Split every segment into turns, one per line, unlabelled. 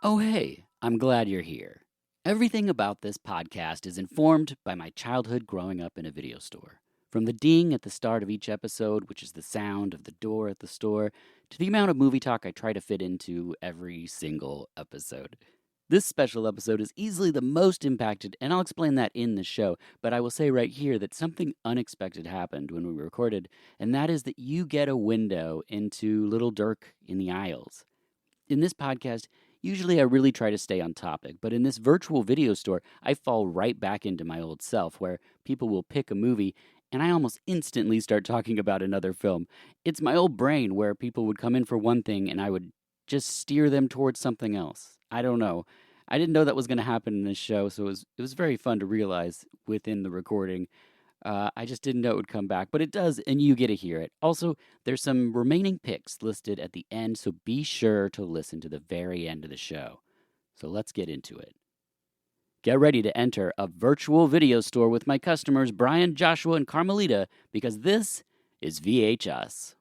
Oh, hey, I'm glad you're here. Everything about this podcast is informed by my childhood growing up in a video store. From the ding at the start of each episode, which is the sound of the door at the store, to the amount of movie talk I try to fit into every single episode. This special episode is easily the most impacted, and I'll explain that in the show, but I will say right here that something unexpected happened when we recorded, and that is that you get a window into Little Dirk in the aisles. In this podcast, usually I really try to stay on topic, but in this virtual video store, I fall right back into my old self where people will pick a movie and I almost instantly start talking about another film. It's my old brain where people would come in for one thing and I would just steer them towards something else. I don't know. I didn't know that was going to happen in this show, so it was very fun to realize within the recording. I just didn't know it would come back, but it does, and you get to hear it. Also, there's some remaining picks listed at the end, so be sure to listen to the very end of the show. So let's get into it. Get ready to enter a virtual video store with my customers Brian, Joshua, and Carmelita, because this is VHS.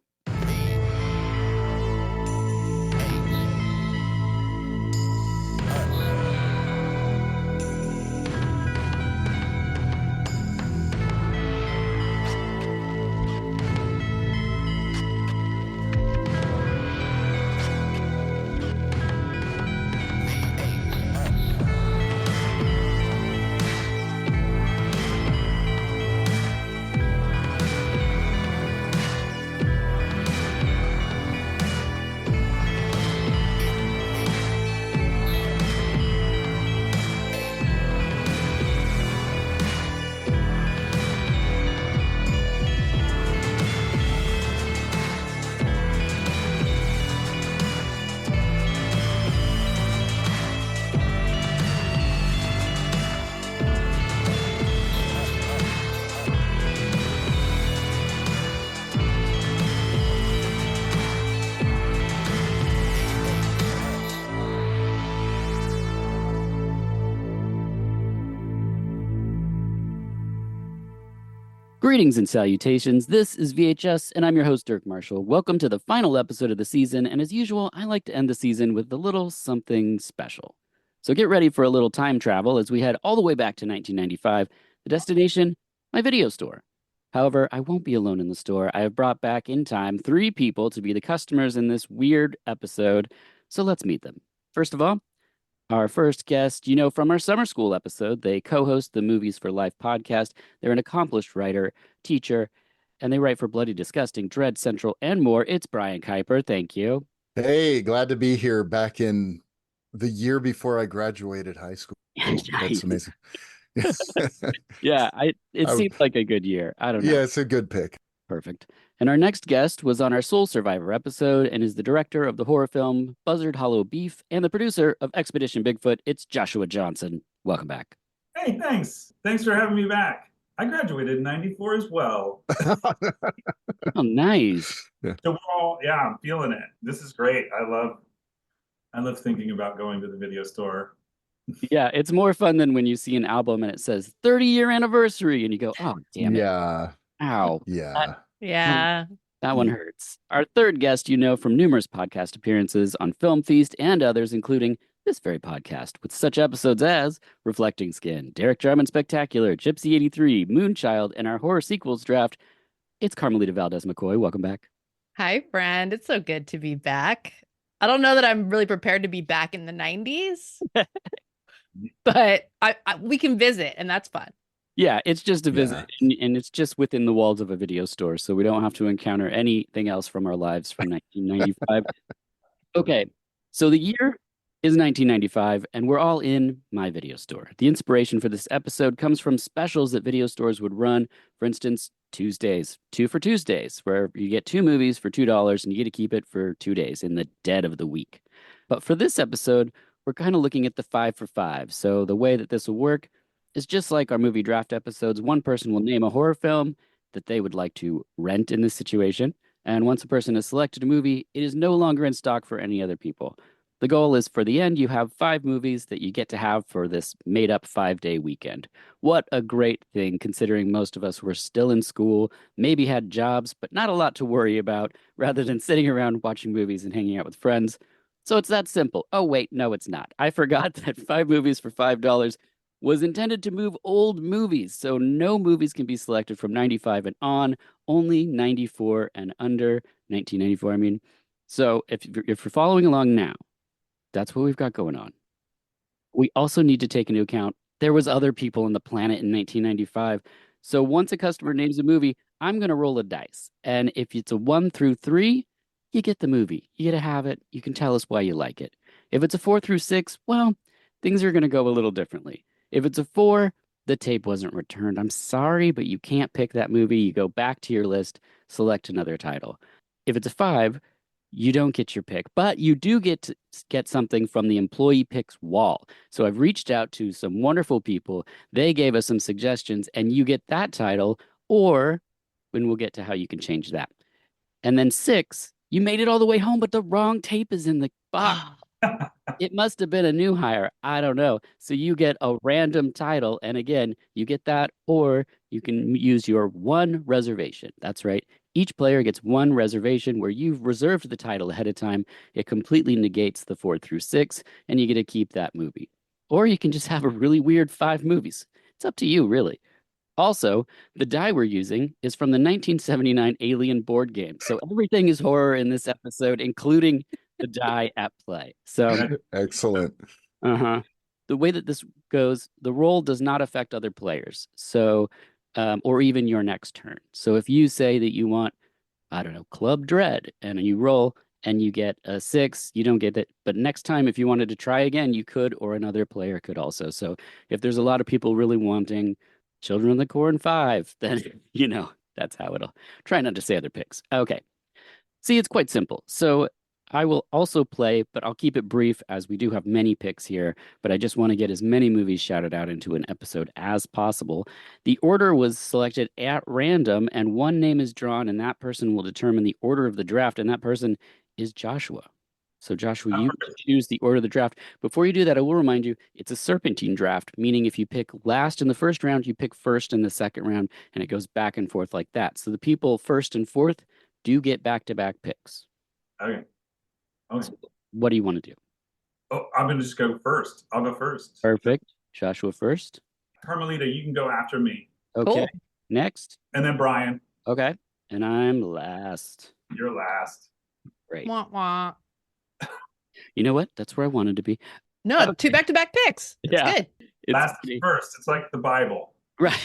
Greetings and salutations. This is VHS, and I'm your host, Dirk Marshall. Welcome to the final episode of the season, and as usual, I like to end the season with a little something special. So get ready for a little time travel as we head all the way back to 1995. The destination, my video store. However, I won't be alone in the store. I have brought back in time 3 people to be the customers in this weird episode, so let's meet them. First of all, our first guest, you know from our summer school episode, they co-host the Movies for Life podcast. They're an accomplished writer, teacher, and they write for Bloody Disgusting, Dread Central, and more. It's Brian Keiper. Thank you.
Hey, glad to be here back in the year before I graduated high school. That's amazing.
Yeah, it seems like a good year. I don't know.
Yeah, it's a good pick.
Perfect. And our next guest was on our Soul Survivor episode and is the director of the horror film Buzzard Hollow Beef and the producer of Expedition Bigfoot. It's Joshua Johnson. Welcome back.
Hey, thanks. Thanks for having me back. I graduated in 94 as well.
Oh, nice.
Yeah.
So I'm feeling it. This is great. I love thinking about going to the video store.
Yeah, it's more fun than when you see an album and it says 30-year anniversary and you go, oh, damn it.
Yeah.
Ow.
Yeah.
That one hurts. Our third guest, you know from numerous podcast appearances on Film Feast and others, including this very podcast, with such episodes as Reflecting Skin, Derek Jarman Spectacular, Gypsy 83, Moonchild, and our horror sequels draft. It's Carmelita Valdez Mckoy. Welcome back.
Hi, friend. It's so good to be back. I don't know that I'm really prepared to be back in the 90s, but we can visit, and that's fun.
Yeah, it's just a visit, and it's just within the walls of a video store, so we don't have to encounter anything else from our lives from 1995. Okay, so the year is 1995, and we're all in my video store. The inspiration for this episode comes from specials that video stores would run. For instance, Tuesdays, 2 for Tuesdays, where you get 2 movies for $2, and you get to keep it for 2 days in the dead of the week. But for this episode, we're kind of looking at the 5 for 5. So the way that this will work is just like our movie draft episodes. One person will name a horror film that they would like to rent in this situation. And once a person has selected a movie, it is no longer in stock for any other people. The goal is for the end, you have 5 movies that you get to have for this made-up 5-day weekend. What a great thing, considering most of us were still in school, maybe had jobs, but not a lot to worry about. Rather than sitting around watching movies and hanging out with friends, So it's that simple. Oh, wait, no, it's not. I forgot that 5 movies for $5 was intended to move old movies. So no movies can be selected from 95 and on, only 94 and under, 1994, I mean. So if you're following along now, that's what we've got going on. We also need to take into account there was other people on the planet in 1995. So once a customer names a movie, I'm going to roll a dice. And if it's a 1 through 3, you get the movie. You get to have it. You can tell us why you like it. If it's a 4 through 6, well, things are going to go a little differently. If it's a 4, the tape wasn't returned. I'm sorry, but you can't pick that movie. You go back to your list, select another title. If it's a 5, you don't get your pick, but you do get something from the employee picks wall. So I've reached out to some wonderful people. They gave us some suggestions, and you get that title, or when we'll get to how you can change that. And then 6, you made it all the way home, but the wrong tape is in the box. It must have been a new hire. I don't know. So you get a random title. And again, you get that, or you can use your 1 reservation. That's right. Each player gets 1 reservation where you've reserved the title ahead of time. It completely negates the 4 through 6, and you get to keep that movie. Or you can just have a really weird 5 movies. It's up to you, really. Also, the die we're using is from the 1979 Alien board game. So everything is horror in this episode, including the die at play. So,
Excellent.
the way that this goes, the roll does not affect other players. So, or even your next turn. So if you say that you want, I don't know, Club Dread, and you roll and you get a 6, you don't get it. But next time, if you wanted to try again, you could, or another player could also. So if there's a lot of people really wanting Children of the Corn 5, then, that's how it'll. Try not to say other picks. Okay. See, it's quite simple. So I will also play, but I'll keep it brief as we do have many picks here, but I just want to get as many movies shouted out into an episode as possible. The order was selected at random, and 1 name is drawn, and that person will determine the order of the draft, and that person is Joshua. So Joshua, you choose the order of the draft. Before you do that, I will remind you, it's a serpentine draft, meaning if you pick last in the first round, you pick first in the second round, and it goes back and forth like that. So the people first and fourth do get back-to-back picks.
Okay.
What do you want to do?
Oh, I'm going to just go first. I'll go first.
Perfect. Joshua first.
Carmelita, you can go after me.
Okay.
Cool.
Next.
And then Brian.
Okay. And I'm last.
You're last.
Great.
Wah, wah.
You know what? That's where I wanted to be.
No,
Okay.
2 back-to-back picks. That's
Yeah.
good.
Last is first. It's like the Bible.
Right.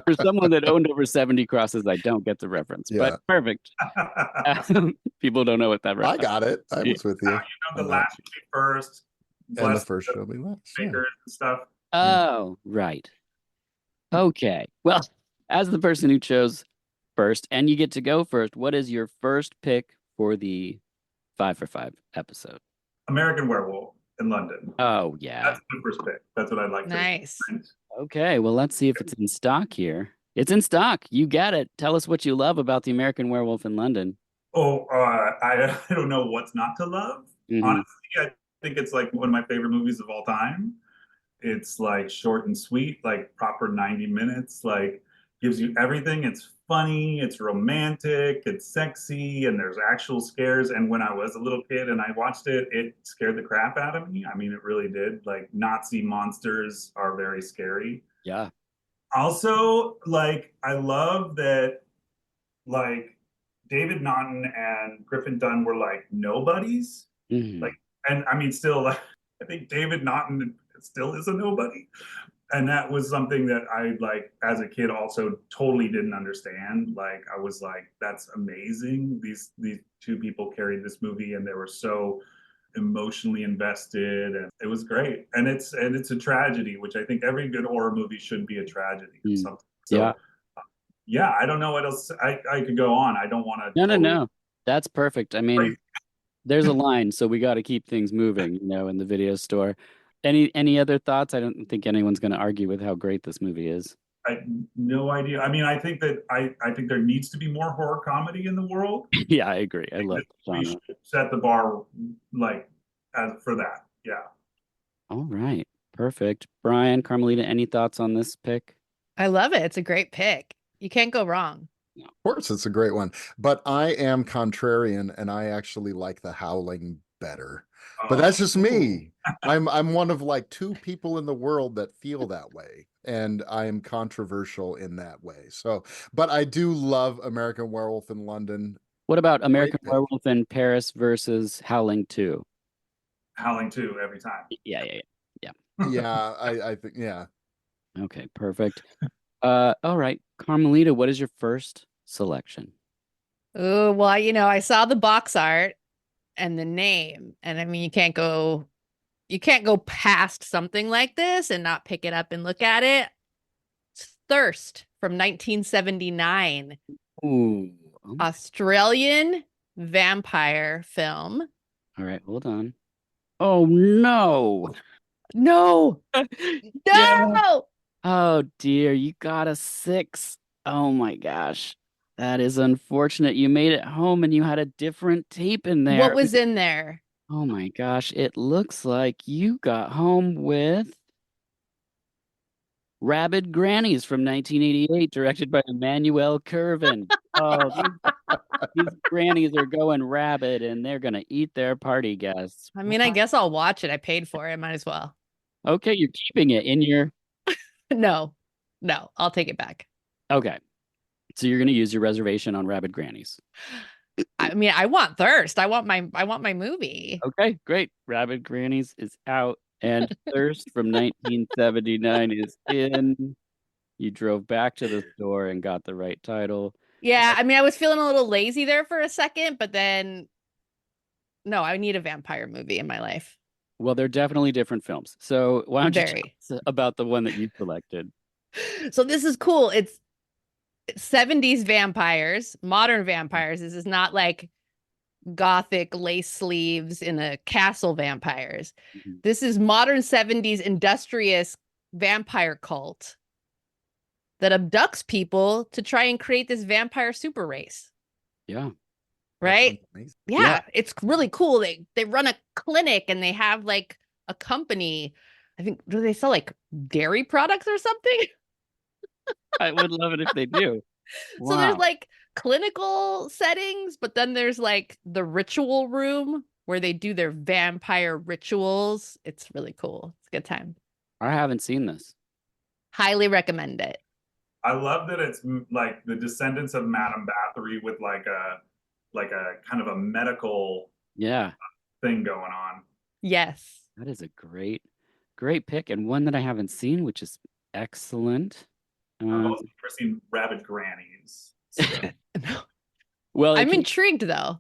For someone that owned over 70 crosses, I don't get the reference, but perfect. People don't know what that reference
I got it. I was with you.
The last should be first.
And the first shall be last. Yeah.
Makers and stuff.
Oh, right. Okay. Well, as the person who chose first, and you get to go first, what is your first pick for the 5 for 5 episode?
American Werewolf in London.
Oh, yeah.
That's my first pick. That's what I'd like to
Nice.
Okay, well, let's see if it's in stock here. It's in stock. You got it. Tell us what you love about the American Werewolf in London.
Oh, I don't know what's not to love.
Mhm.
Honestly, I think it's like one of my favorite movies of all time. It's like short and sweet, like proper 90 minutes, like gives you everything. It's funny, it's romantic, it's sexy, and there's actual scares. And when I was a little kid and I watched it, it scared the crap out of me. I mean, it really did. Like Nazi monsters are very scary.
Yeah.
Also, like, I love that, like, David Naughton and Griffin Dunn were like nobodies.
Mhm.
Like, and I mean, still, like, I think David Naughton still is a nobody. And that was something that I, like, as a kid also totally didn't understand. Like, I was like, that's amazing. These 2 people carried this movie and they were so emotionally invested, and it was great. And it's a tragedy, which I think every good horror movie should be a tragedy or something. So, yeah, I don't know what else I could go on. I don't want to.
No. That's perfect. I mean, there's a line, so we got to keep things moving, in the video store. Any other thoughts? I don't think anyone's going to argue with how great this movie is.
I no idea. I mean, I think that I think there needs to be more horror comedy in the world.
Yeah, I agree. I love the
We
genre.
should set the bar like for that. Yeah.
All right. Perfect. Brian, Carmelita, any thoughts on this pick?
I love it. It's a great pick. You can't go wrong.
No.
Of course, it's a great one. But I am contrarian and I actually like The Howling better. But that's just me. I'm one of like two people in the world that feel that way. And I am controversial in that way. So, but I do love American Werewolf in London.
What about American
Great pick.
Werewolf in Paris versus Howling 2?
Howling 2 every time.
Yeah.
Yeah, I think, yeah.
Okay, perfect. All right, Carmelita, what is your first selection?
Oh, well, I saw the box art and the name, and I mean, you can't go past something like this and not pick it up and look at it. It's Thirst from 1979,
Ooh.
Australian vampire film.
All right, hold on. Oh no.
No,
Yeah.
no.
Oh dear, you got a 6. Oh my gosh. That is unfortunate. You made it home and you had a different tape in there.
What was in there?
Oh my gosh, it looks like you got home with Rabid Grannies from 1988, directed by Emmanuel Curvin. Oh, these grannies are going rabid and they're gonna eat their party guests.
I mean, I guess I'll watch it. I paid for it. I might as well.
Okay, you're keeping it in your.
No, I'll take it back.
Okay, so you're gonna use your reservation on Rabid Grannies.
I mean, I want Thirst. I want my movie.
Okay, great. Rabid Grannies is out, and Thirst from 1979 is in. You drove back to the store and got the right title.
Yeah, I mean, I was feeling a little lazy there for a second, but then no, I need a vampire movie in my life.
Well, they're definitely different films. So why don't you tell
Very.
us about the one that you selected?
So this is cool. It's 70s vampires, modern vampires. This is not like gothic lace sleeves in a castle vampires.
Mhm.
This is modern 70s industrious vampire cult that abducts people to try and create this vampire super race.
Yeah.
Right?
Amazing.
Yeah, it's really cool. They run a clinic and they have like a company. I think, do they sell like dairy products or something?
I would love it if they do.
So there's
Wow.
like clinical settings, but then there's like the ritual room where they do their vampire rituals. It's really cool. It's a good time.
I haven't seen this.
Highly recommend it.
I love that it's like the descendants of Madame Bathory with like a kind of a medical
Yeah,
thing going on.
Yes.
that is a great pick and one that I haven't seen, which is excellent.
I've also never seen Rabid Grannies. So.
Well,
I'm intrigued though.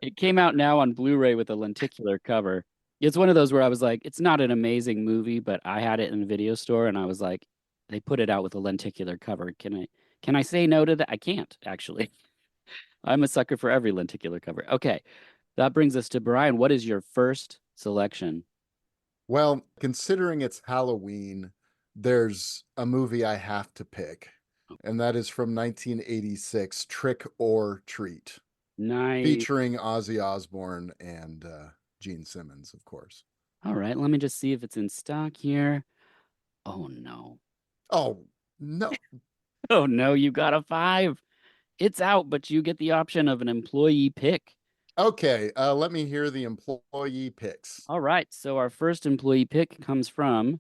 it came out now on Blu-ray with a lenticular cover. It's one of those where I was like, it's not an amazing movie, but I had it in a video store and I was like, they put it out with a lenticular cover. Can I say no to that? I can't, actually. I'm a sucker for every lenticular cover. Okay. That brings us to Brian. What is your first selection?
Well, considering it's Halloween, there's a movie I have to pick, and that is from 1986, Trick or Treat,
Nice.
featuring Ozzy Osbourne and Gene Simmons, of course.
All right, let me just see if it's in stock here. Oh no.
Oh, no.
Oh no, you got a 5. It's out, but you get the option of an employee pick.
Okay, let me hear the employee picks.
All right, so our first employee pick comes from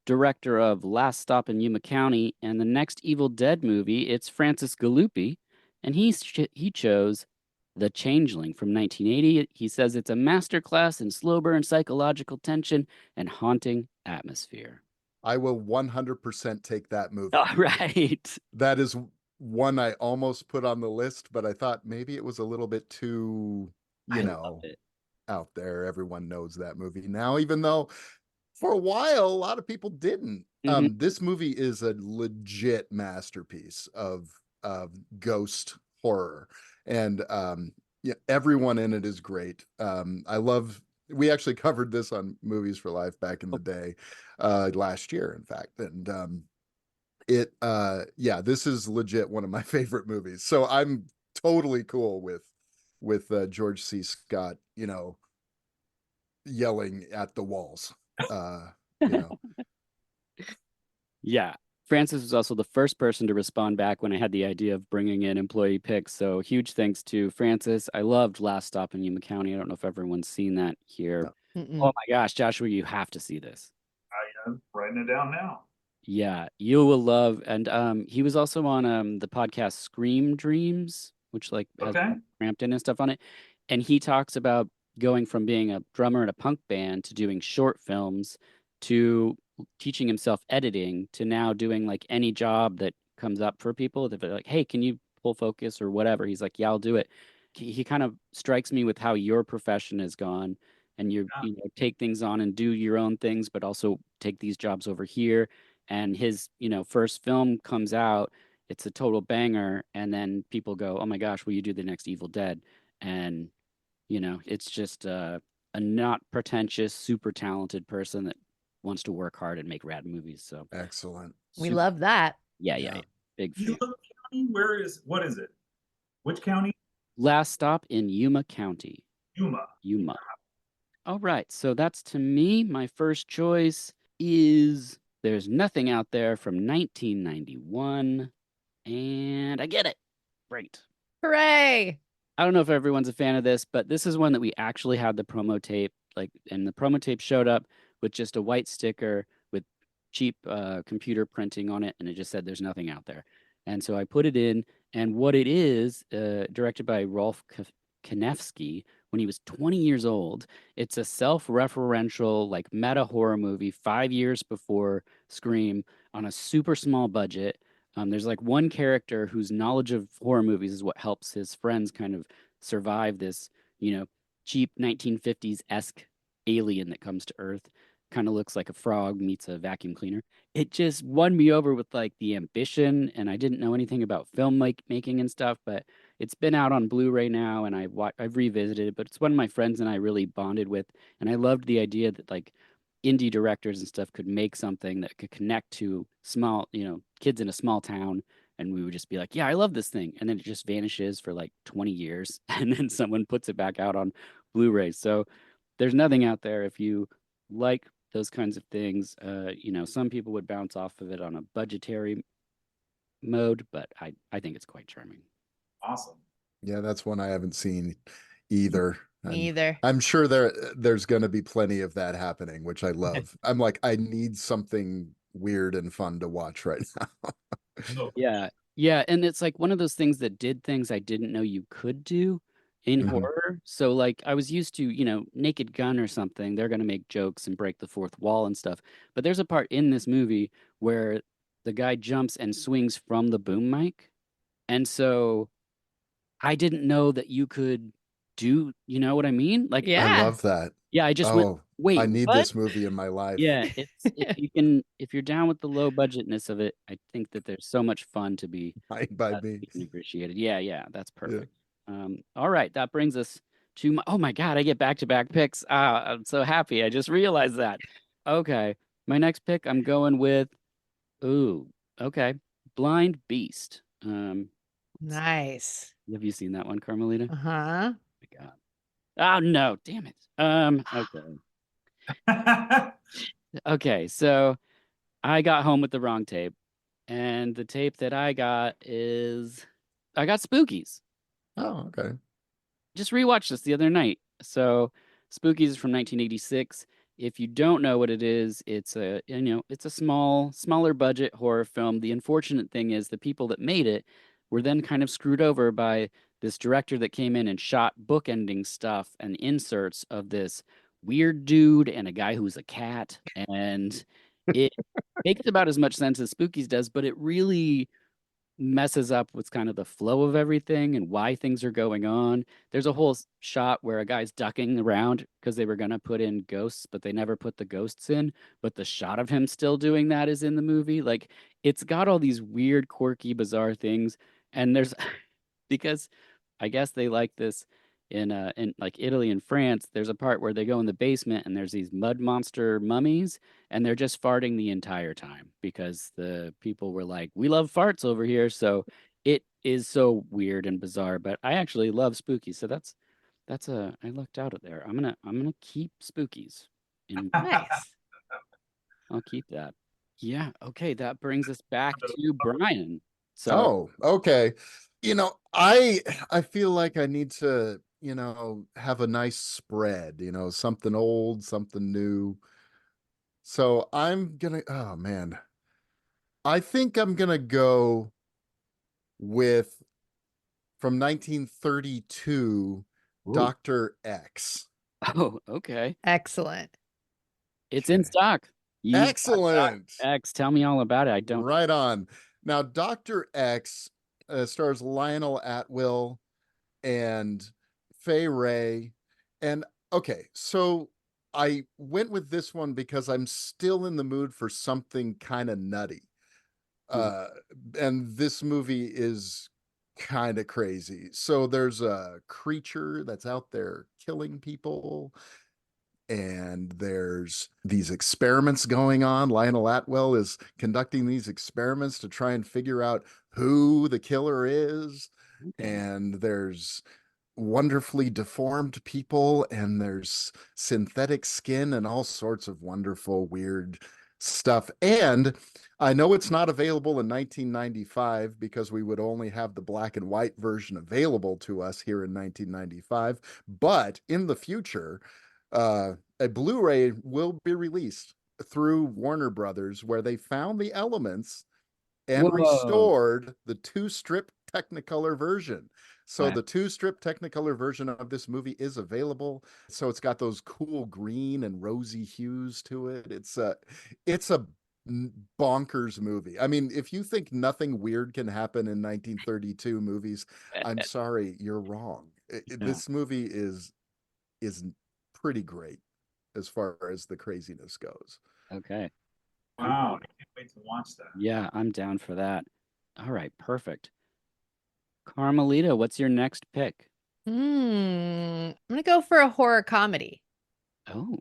director of Last Stop in Yuma County and the next Evil Dead movie. It's Francis Galuppi, and he chose The Changeling from 1980. He says it's a masterclass in slow burn psychological tension and haunting atmosphere.
I will 100% take that movie.
All right.
That is one I almost put on the list, but I thought maybe it was a little bit too,
I love it.
out there. Everyone knows that movie now, even though for a while a lot of people didn't. This movie is a legit masterpiece of ghost horror, and yeah, everyone in it is great. We actually covered this on Movies for Life back in the day, last year, in fact, and this is legit one of my favorite movies. So I'm totally cool with George C. Scott, yelling at the walls.
Yeah, Francis was also the first person to respond back when I had the idea of bringing in employee picks. So huge thanks to Francis. I loved Last Stop in Yuma County. I don't know if everyone's seen that here.
No.
Oh my gosh, Joshua, you have to see this.
I'm writing it down now.
Yeah, you will love. And he was also on the podcast Scream Dreams, which like has
Okay.
Crampton and stuff on it. And he talks about going from being a drummer in a punk band to doing short films to teaching himself editing to now doing like any job that comes up for people. They're like, hey, can you pull focus or whatever? He's like, yeah, I'll do it. He kind of strikes me with how your profession has gone and you know, take things on and do your own things, but also take these jobs over here. And his, you know, first film comes out, it's a total banger, and then people go, "Oh my gosh, will you do the next Evil Dead?" And you know, it's just a not pretentious, super talented person that wants to work hard and make rad movies. So
Excellent.
We
super-
love that.
yeah. Big fan.
Yuma County? What is it? Which county?
Last Stop in Yuma County.
Yuma.
All right, so that's to me. My first choice is There's Nothing Out There from 1991, and I get it. Great.
Hooray!
I don't know if everyone's a fan of this, but this is one that we actually had the promo tape, like, and the promo tape showed up with just a white sticker with cheap computer printing on it, and it just said "There's Nothing Out There." And so I put it in, and what it is, directed by Rolf Kanefsky when he was 20 years old. It's a self-referential, like meta horror movie 5 years before Scream on a super small budget. There's like one character whose knowledge of horror movies is what helps his friends kind of survive this, you know, cheap 1950s-esque alien that comes to Earth. Kind of looks like a frog meets a vacuum cleaner. It just won me over with like the ambition, and I didn't know anything about making and stuff, but it's been out on Blu-ray now, and I've revisited it. But it's one my friends and I really bonded with, and I loved the idea that like indie directors and stuff could make something that could connect to small, you know, kids in a small town. And we would just be like, yeah, I love this thing. And then it just vanishes for like 20 years. And then someone puts it back out on Blu-ray. So There's Nothing Out There. If you like those kinds of things, you know, some people would bounce off of it on a budgetary mode, but I think it's quite charming.
Awesome.
Yeah, that's one I haven't seen either.
Me either.
I'm sure there's going to be plenty of that happening, which I love. I'm like, I need something weird and fun to watch right now.
So,
Yeah, and it's like one of those things that did things I didn't know you could do in
Mhm.
horror. So like I was used to, you know, Naked Gun or something, they're gonna make jokes and break the fourth wall and stuff. But there's a part in this movie where the guy jumps and swings from the boom mic. And so I didn't know that you could do, you know what I mean? Like,
I
Yeah.
love that.
yeah, I just went,
Oh,
wait,
I need
what?
this movie in my life.
Yeah, if you're down with the low budgetness of it, I think that there's so much fun to be
Fine by me.
appreciated. Yeah, that's perfect. All right, that brings us to oh my God, I get back-to-back picks. I'm so happy. I just realized that. Okay, my next pick, I'm going with, okay, Blind Beast.
Nice.
Have you seen that one, Carmelita?
Uh-huh.
Oh my God. Oh no, damn it. Okay. Okay, so I got home with the wrong tape, and the tape that I got Spookies.
Oh, okay.
Just rewatched this the other night. So Spookies is from 1986. If you don't know what it is, it's a smaller budget horror film. The unfortunate thing is the people that made it were then kind of screwed over by this director that came in and shot bookending stuff and inserts of this weird dude and a guy who's a cat. And it makes about as much sense as Spookies does, but it really messes up with kind of the flow of everything and why things are going on. There's a whole shot where a guy's ducking around because they were going to put in ghosts, but they never put the ghosts in. But the shot of him still doing that is in the movie. Like, it's got all these weird, quirky, bizarre things. And there's because I guess they like this in like Italy and France. There's a part where they go in the basement and there's these mud monster mummies, and they're just farting the entire time because the people were like, "We love farts over here." So it is so weird and bizarre, but I actually love Spooky. So I lucked out of there. I'm gonna keep Spookies.
Nice.
I'll keep that. Yeah. Okay. That brings us back to Brian. So,
Oh, okay. I feel like I need to, have a nice spread, something old, something new. So oh man, I think I'm gonna go with from 1932,
ooh.
Dr. X.
Oh, okay.
Excellent.
It's in
Okay.
stock. You've got
Excellent.
Dr. X. Tell me all about it. I don't.
Right on. Now, Dr. X stars Lionel Atwill and Fay Ray. And okay, so I went with this one because I'm still in the mood for something kind of nutty.
Mhm.
Uh, and this movie is kind of crazy. So there's a creature that's out there killing people, and there's these experiments going on. Lionel Atwell is conducting these experiments to try and figure out who the killer is.
Okay.
And there's wonderfully deformed people, and there's synthetic skin and all sorts of wonderful, weird stuff. And I know it's not available in 1995 because we would only have the black and white version available to us here in 1995. But in the future, a Blu-ray will be released through Warner Brothers, where they found the elements and
Whoa.
restored the two-strip Technicolor version. So
Wow.
the two-strip Technicolor version of this movie is available. So it's got those cool green and rosy hues to it. It's a bonkers movie. I mean, if you think nothing weird can happen in 1932 movies, I'm sorry, you're wrong.
Yeah.
This movie is pretty great as far as the craziness goes.
Okay.
Wow, I can't wait to watch that.
Yeah, I'm down for that. All right. Perfect. Carmelita, what's your next pick?
I'm gonna go for a horror comedy.
Oh,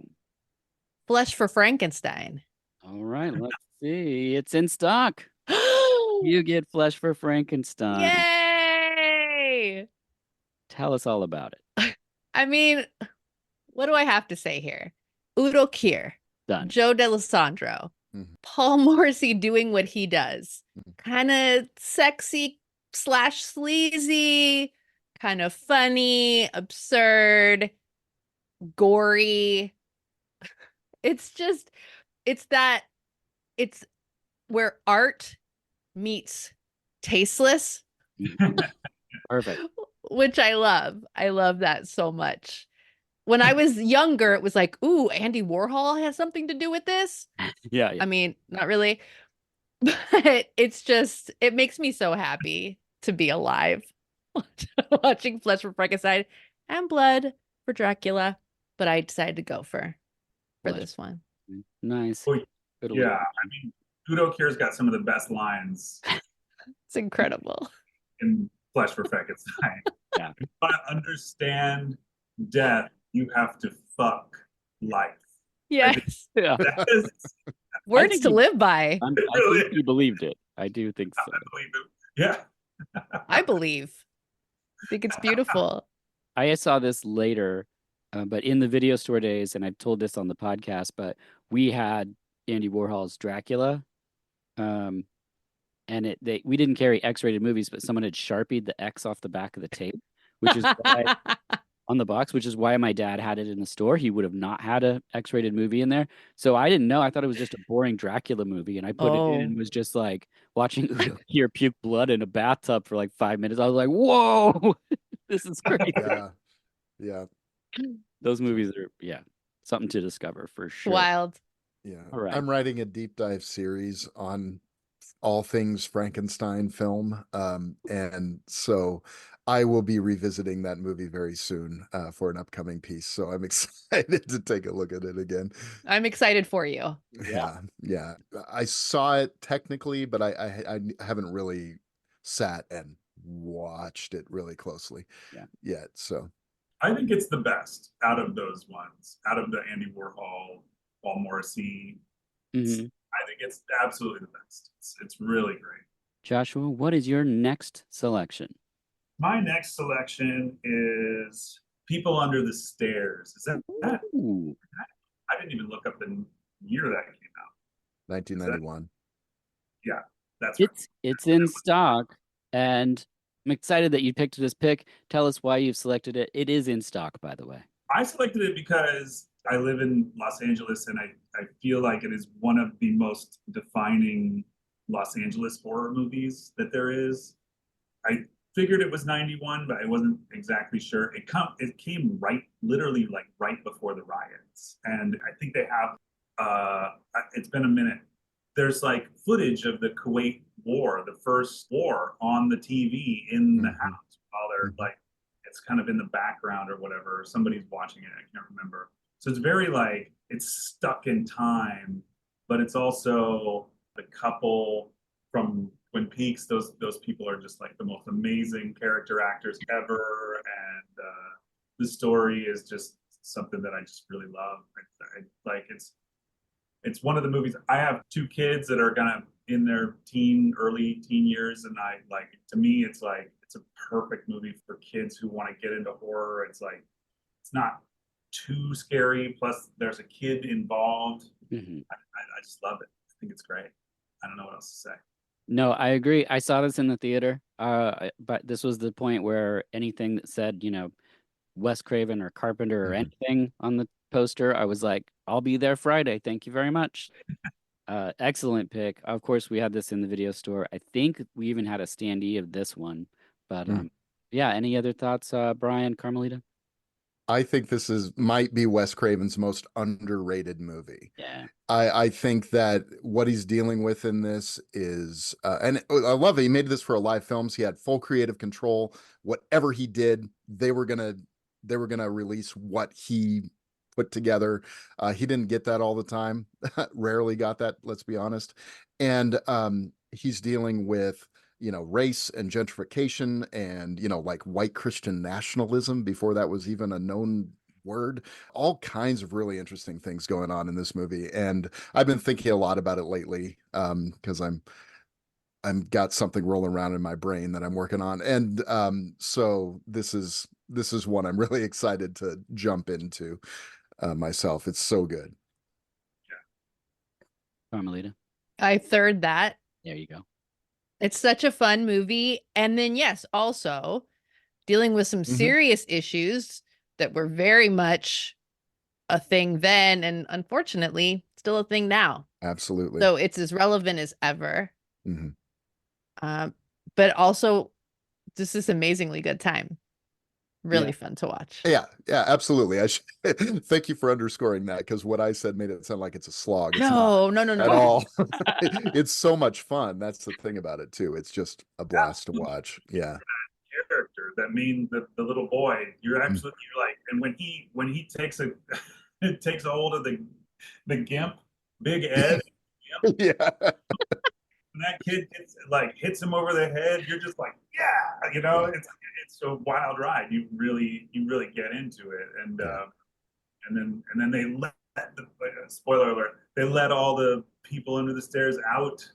Flesh for Frankenstein.
all right. Let's see. It's in stock. You get Flesh for Frankenstein.
Yay!
Tell us all about it.
I mean, what do I have to say here? Udo Kier,
Done.
Joe D'Alessandro,
Mhm.
Paul Morrissey doing what he does.
Mhm.
Kind of sexy / sleazy, kind of funny, absurd, gory. It's just, it's that, it's where art meets tasteless,
Perfect.
which I love. I love that so much. When I was younger, it was like, ooh, Andy Warhol has something to do with this.
Yeah, yeah.
I mean, not really, but it's just, it makes me so happy to be alive watching Flesh for Frankenstein and Blood for Dracula. But I decided to go for
Flesh.
this one.
Nice.
Oh,
Good
yeah, I mean, Udo Kier's got some of the best lines
It's incredible.
in Flesh for Frankenstein.
Yeah.
If I understand death, you have to fuck life.
Yes.
Yeah.
That is,
Words
think
to
he-
live by.
I
Really?
think he believed it. I do think so.
I believe it. Yeah.
I believe. I think it's beautiful.
I saw this later, but in the video store days, and I've told this on the podcast, but we had Andy Warhol's Dracula. And we didn't carry X-rated movies, but someone had Sharpied the X off the back of the tape, which is why on the box, which is why my dad had it in the store. He would have not had a X-rated movie in there. So I didn't know. I thought it was just a boring Dracula movie, and I put it in and was just like watching Udo Kier puke blood in a bathtub for like 5 minutes. I was like, whoa, this is crazy.
Yeah. Yeah.
Those movies are, something to discover for sure.
Wild.
Yeah.
All right.
I'm writing a deep dive series on all things Frankenstein film. And so I will be revisiting that movie very soon for an upcoming piece. So I'm excited to take a look at it again.
I'm excited for you.
Yeah. Yeah. I saw it technically, but I haven't really sat and watched it really closely yet. So
I think it's the best out of those ones, out of the Andy Warhol, Paul Morrissey.
Mhm.
I think it's absolutely the best. It's really great.
Joshua, what is your next selection?
My next selection is People Under the Stairs. Is that?
Ooh.
I didn't even look up the year that came out. Is that
1991.
yeah, that's right.
It's in stock, and I'm excited that you picked this pick. Tell us why you've selected it. It is in stock, by the way.
I selected it because I live in Los Angeles and I feel like it is one of the most defining Los Angeles horror movies that there is. I figured it was 91, but I wasn't exactly sure. It came right literally like right before the riots. And I think they have it's been a minute. There's like footage of the Kuwait War, the first war on the TV in the house while they're like it's kind of in the background or whatever. Somebody's watching it. I can't remember. So it's very like it's stuck in time, but it's also the couple from Twin Peaks. Those people are just like the most amazing character actors ever, and the story is just something that I just really love. Like it's one of the movies. I have two kids that are kind of in their early teen years, and I like to me, it's like it's a perfect movie for kids who want to get into horror. It's like it's not too scary. Plus, there's a kid involved. I just love it. I think it's great. I don't know what else to say.
No, I agree. I saw this in the theater, but this was the point where anything that said, Wes Craven or Carpenter or anything on the poster, I was like, I'll be there Friday. Thank you very much. Excellent pick. Of course, we had this in the video store. I think we even had a standee of this one. But yeah, any other thoughts, Brian, Carmelita?
I think this might be Wes Craven's most underrated movie.
Yeah.
I think that what he's dealing with in this is, and I love it. He made this for a live films. He had full creative control. Whatever he did, they were gonna release what he put together. He didn't get that all the time. Rarely got that, let's be honest. And he's dealing with race and gentrification and like white Christian nationalism before that was even a known word. All kinds of really interesting things going on in this movie, and I've been thinking a lot about it lately because I'm got something rolling around in my brain that I'm working on, and so this is one I'm really excited to jump into myself. It's so good.
Carmelita?
I third that.
There you go.
It's such a fun movie. And then, yes, also dealing with some serious issues that were very much a thing then and unfortunately still a thing now.
Absolutely.
So it's as relevant as ever. But also, this is amazingly good time. Really fun to watch.
Yeah, absolutely. Thank you for underscoring that, because what I said made it sound like it's a slog. It's
no
at all. It's so much fun. That's the thing about it too. It's just a blast to watch. Yeah.
Character that the little boy, you're absolutely like, and when he takes takes a hold of the gimp, Big Ed,
yeah.
when that kid hits him over the head, you're just like, it's a wild ride. You really get into it, and then they let spoiler alert, they let all the people under the stairs out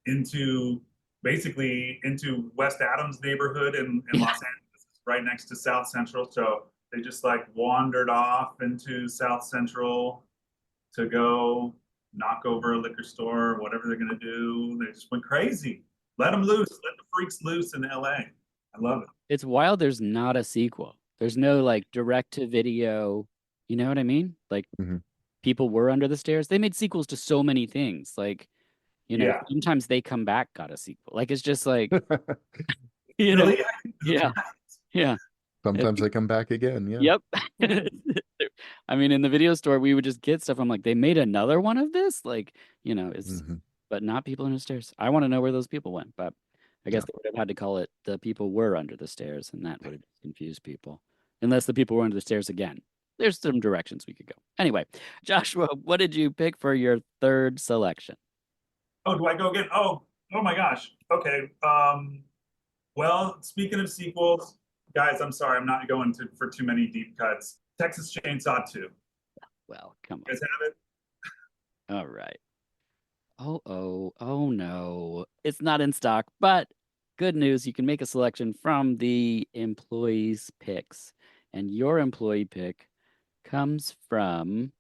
into West Adams neighborhood in Los Angeles, right next to South Central. So they just wandered off into South Central to go knock over a liquor store, whatever they're going to do. They just went crazy. Let them loose. Let the freaks loose in LA. I love it.
It's wild there's not a sequel. There's no direct to video. You know what I mean? People were under the stairs. They made sequels to so many things. Sometimes They Come Back got a sequel. It's just
Really?
Yeah.
Sometimes they come back again. Yeah.
Yep. I mean, in the video store, we would just get stuff. I'm like, they made another one of this? But not People Under the Stairs. I want to know where those people went, but I guess they would have had to call it The People Were Under the Stairs, and that would have confused people. Unless the people were under the stairs again. There's some directions we could go. Anyway, Joshua, what did you pick for your third selection?
Oh, do I go again? Oh my gosh. Okay. Well, speaking of sequels, guys, I'm sorry, I'm not going for too many deep cuts. Texas Chainsaw 2.
Well, come on.
You guys have it?
All right. Oh no. It's not in stock, but good news, you can make a selection from the employees' picks. And your employee pick comes from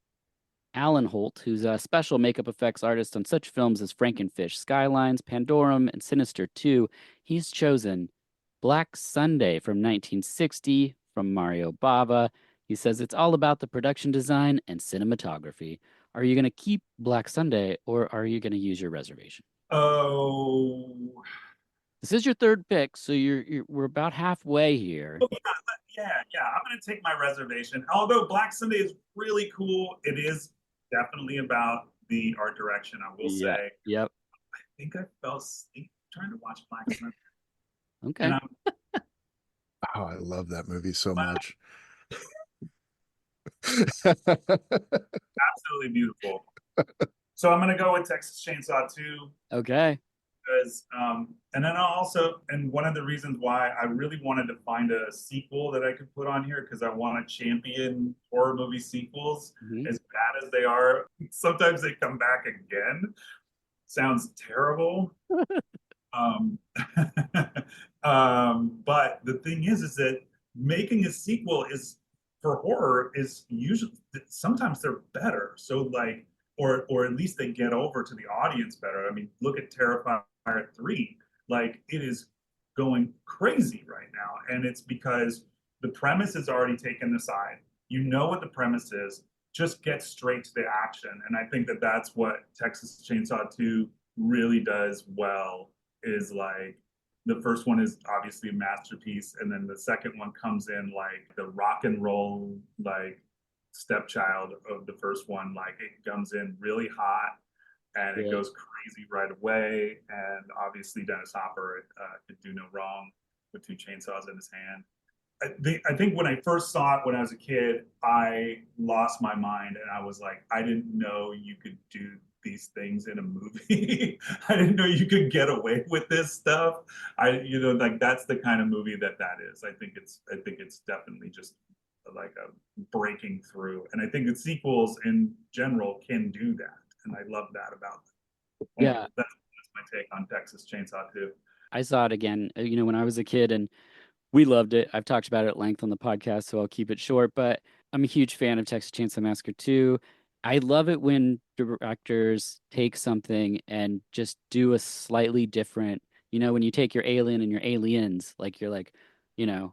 Alan Holt, who's a special makeup effects artist on such films as Frankenfish, Skylines, Pandorum, and Sinister 2. He's chosen Black Sunday from 1960 from Mario Bava. He says it's all about the production design and cinematography. Are you going to keep Black Sunday or are you going to use your reservation?
Oh,
This is your third pick, so we're about halfway here.
yeah. I'm gonna take my reservation. Although Black Sunday is really cool, it is definitely about the art direction. I will say.
Yep.
I think I fell asleep trying to watch Black Sunday.
Okay.
Oh, I love that movie so much.
Absolutely beautiful. So I'm gonna go with Texas Chainsaw 2.
Okay.
Because and then and one of the reasons why I really wanted to find a sequel that I could put on here, because I want to champion horror movie sequels. As bad as they are, sometimes they come back again. Sounds terrible. But the thing is that making a sequel is for horror is usually sometimes they're better. So like, or at least they get over to the audience better. I mean, look at Terrifier 3. Like, it is going crazy right now, and it's because the premise is already taken aside. You know what the premise is. Just get straight to the action, and I think that that's what Texas Chainsaw 2 really does well. Is like, the first one is obviously a masterpiece, and then the second one comes in like the rock and roll like stepchild of the first one. Like, it comes in really hot and it goes crazy right away. And obviously Dennis Hopper could do no wrong with 2 chainsaws in his hand. I think when I first saw it when I was a kid, I lost my mind and I was like, I didn't know you could do these things in a movie. I didn't know you could get away with this stuff. Like, that's the kind of movie that is. I think it's definitely just like a breaking through. And I think the sequels in general can do that. And I love that about them.
Yeah.
That's my take on Texas Chainsaw 2.
I saw it again, when I was a kid, and we loved it. I've talked about it at length on the podcast, so I'll keep it short, but I'm a huge fan of Texas Chainsaw Massacre 2. I love it when directors take something and just do a slightly different, when you take your Alien and your Aliens, like you're like,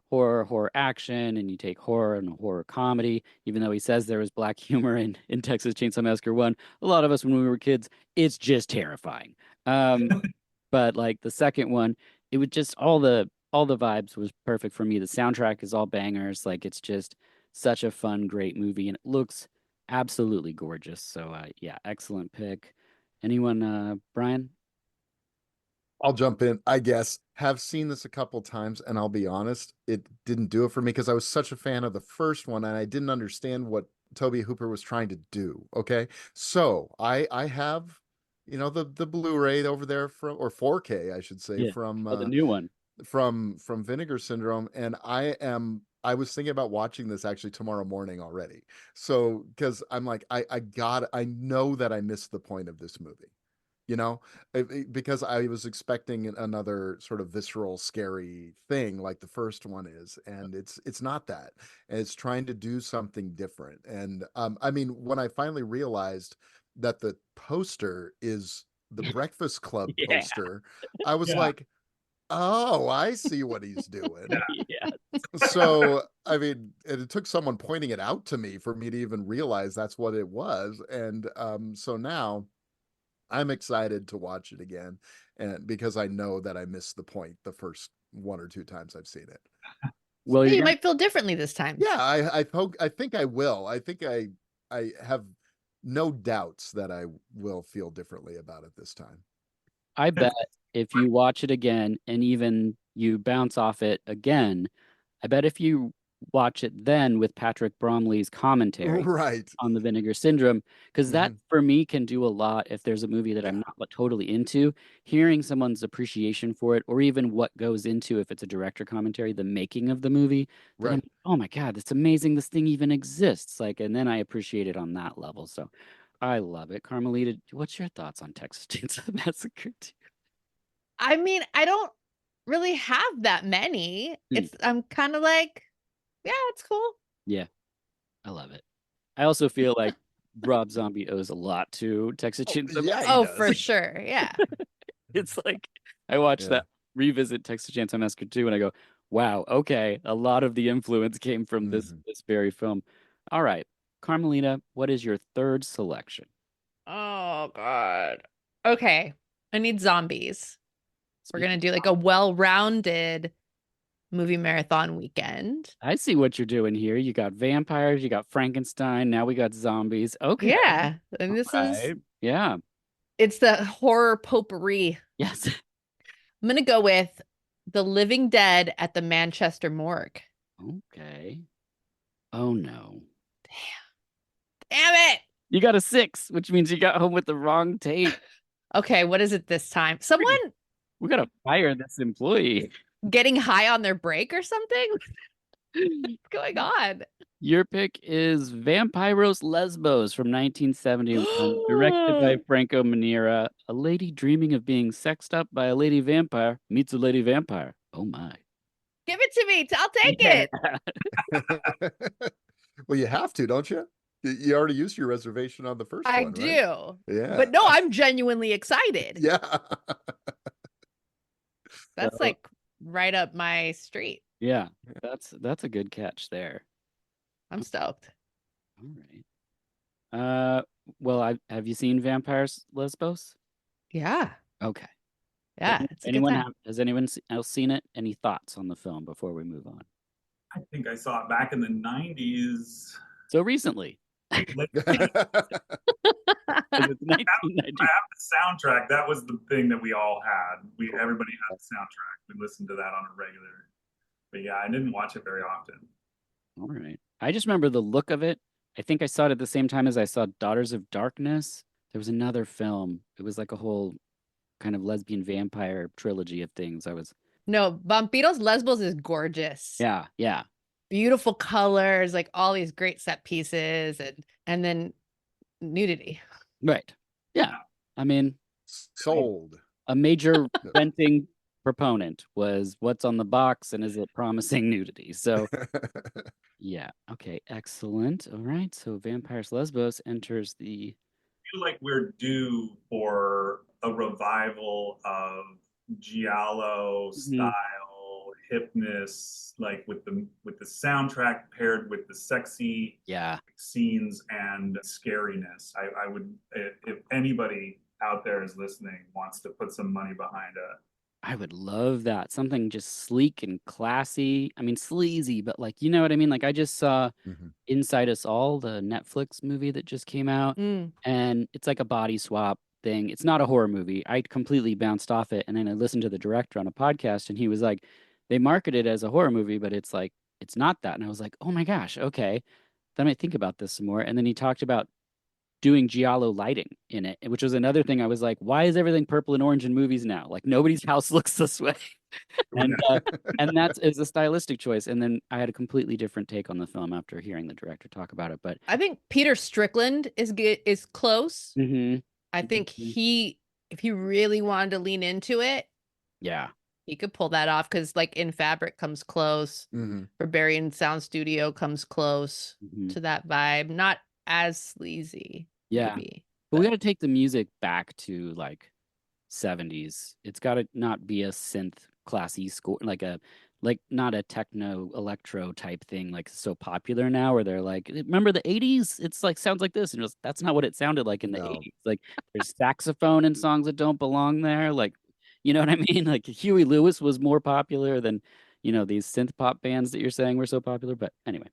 horror action, and you take horror and horror comedy, even though he says there was black humor in Texas Chainsaw Massacre 1. A lot of us, when we were kids, it's just terrifying. But like the second one, it would just all the vibes was perfect for me. The soundtrack is all bangers. Like, it's just such a fun, great movie, and it looks absolutely gorgeous. So yeah, excellent pick. Anyone, Brian?
I'll jump in, I guess. Have seen this a couple times, and I'll be honest, it didn't do it for me because I was such a fan of the first one and I didn't understand what Tobe Hooper was trying to do. Okay. So I have, the Blu-ray over there or 4K, I should say, from
the new one.
From Vinegar Syndrome, and I was thinking about watching this actually tomorrow morning already. So, because I'm like, I know that I missed the point of this movie, because I was expecting another sort of visceral, scary thing like the first one is, and it's not that. And it's trying to do something different. And I mean, when I finally realized that the poster is the Breakfast Club poster, I was like, oh, I see what he's doing. So, I mean, it took someone pointing it out to me for me to even realize that's what it was. And so now I'm excited to watch it again, and because I know that I missed the point the first 1 or 2 times I've seen it.
Well,
you might feel differently this time.
Yeah, I think I will. I think I have no doubts that I will feel differently about it this time.
I bet if you watch it again and even you bounce off it again, I bet if you watch it then with Patrick Bromley's commentary on the Vinegar Syndrome, because that for me can do a lot if there's a movie that I'm not totally into. Hearing someone's appreciation for it, or even what goes into, if it's a director commentary, the making of the movie, then I'm, oh my God, it's amazing this thing even exists. Like, and then I appreciate it on that level. So I love it. Carmelita, what's your thoughts on Texas Chainsaw Massacre 2?
I mean, I don't really have that many. I'm kind of like, yeah, it's cool.
Yeah, I love it. I also feel like Rob Zombie owes a lot to Texas Chainsaw
yeah, he
Oh,
does.
for sure. Yeah.
It's like I watched
Yeah.
that revisit Texas Chainsaw Massacre 2 and I go, wow, okay, a lot of the influence came from this
Mhm.
this very film. All right, Carmelita, what is your third selection?
Oh God. Okay. I need zombies. We're
Speaking
gonna do like a well-rounded movie marathon weekend.
I see what you're doing here. You got vampires, you got Frankenstein, now we got zombies. Okay.
Yeah. And
All
this is
right. Yeah.
it's the horror potpourri.
Yes.
I'm gonna go with The Living Dead at the Manchester Morgue.
Okay. Oh no.
Damn it.
You got a 6, which means you got home with the wrong tape.
Okay, what is it this time? Someone
We gotta fire this employee.
getting high on their break or something? What's going on?
Your pick is Vampiros Lesbos from 1971, directed by Franco Manera. A lady dreaming of being sexed up by a lady vampire meets a lady vampire. Oh my.
Give it to me. I'll take
Yeah.
it.
Well, you have to, don't you? You already used your reservation on the first
I
one, right?
do.
Yeah.
But no, I'm genuinely excited.
Yeah.
That's like right up my street.
Yeah, that's a good catch there.
I'm stoked.
All right. Well, have you seen Vampires Lesbos?
Yeah.
Okay.
Yeah. It's a good time.
Has anyone else seen it? Any thoughts on the film before we move on?
I think I saw it back in the 90s.
So recently,
Late
it's 1990.
I have the soundtrack. That was the thing that we all had. Everybody had the soundtrack. We listened to that on a regular. But yeah, I didn't watch it very often.
All right. I just remember the look of it. I think I saw it at the same time as I saw Daughters of Darkness. There was another film. It was like a whole kind of lesbian vampire trilogy of things.
No, Vampiros Lesbos is gorgeous.
Yeah.
Beautiful colors, like all these great set pieces and then nudity.
Right. Yeah. I mean,
Sold.
a major renting proponent was what's on the box and is it promising nudity. So yeah. Okay. Excellent. All right. So Vampires Lesbos enters the.
I feel like we're due for a revival of Giallo style hipness, like with the soundtrack paired with the sexy scenes and scariness. I would, if anybody out there is listening wants to put some money behind it.
I would love that. Something just sleek and classy. I mean, sleazy, but like, you know what I mean? Like, I just saw Inside Us All, the Netflix movie that just came out, and it's like a body swap thing. It's not a horror movie. I completely bounced off it. And then I listened to the director on a podcast, and he was like, they market it as a horror movie, but it's like, it's not that. And I was like, oh my gosh, okay. Then I think about this some more. And then he talked about doing giallo lighting in it, which was another thing. I was like, why is everything purple and orange in movies now? Like nobody's house looks this way. and that's is a stylistic choice. And then I had a completely different take on the film after hearing the director talk about it. But
I think Peter Strickland is close. I think if he really wanted to lean into it, he could pull that off because like In Fabric comes close. Barbarian Sound Studio comes close to that vibe. Not as sleazy.
Yeah.
Maybe,
but we got to take the music back to like 70s. It's got to not be a synth classy score, like not a techno electro type thing like so popular now where they're like, remember the 80s? It's like sounds like this. And that's not what it sounded like in the 80s. Like there's saxophone in songs that don't belong there. Like, you know what I mean? Like Huey Lewis was more popular than, these synth pop bands that you're saying were so popular. But anyway,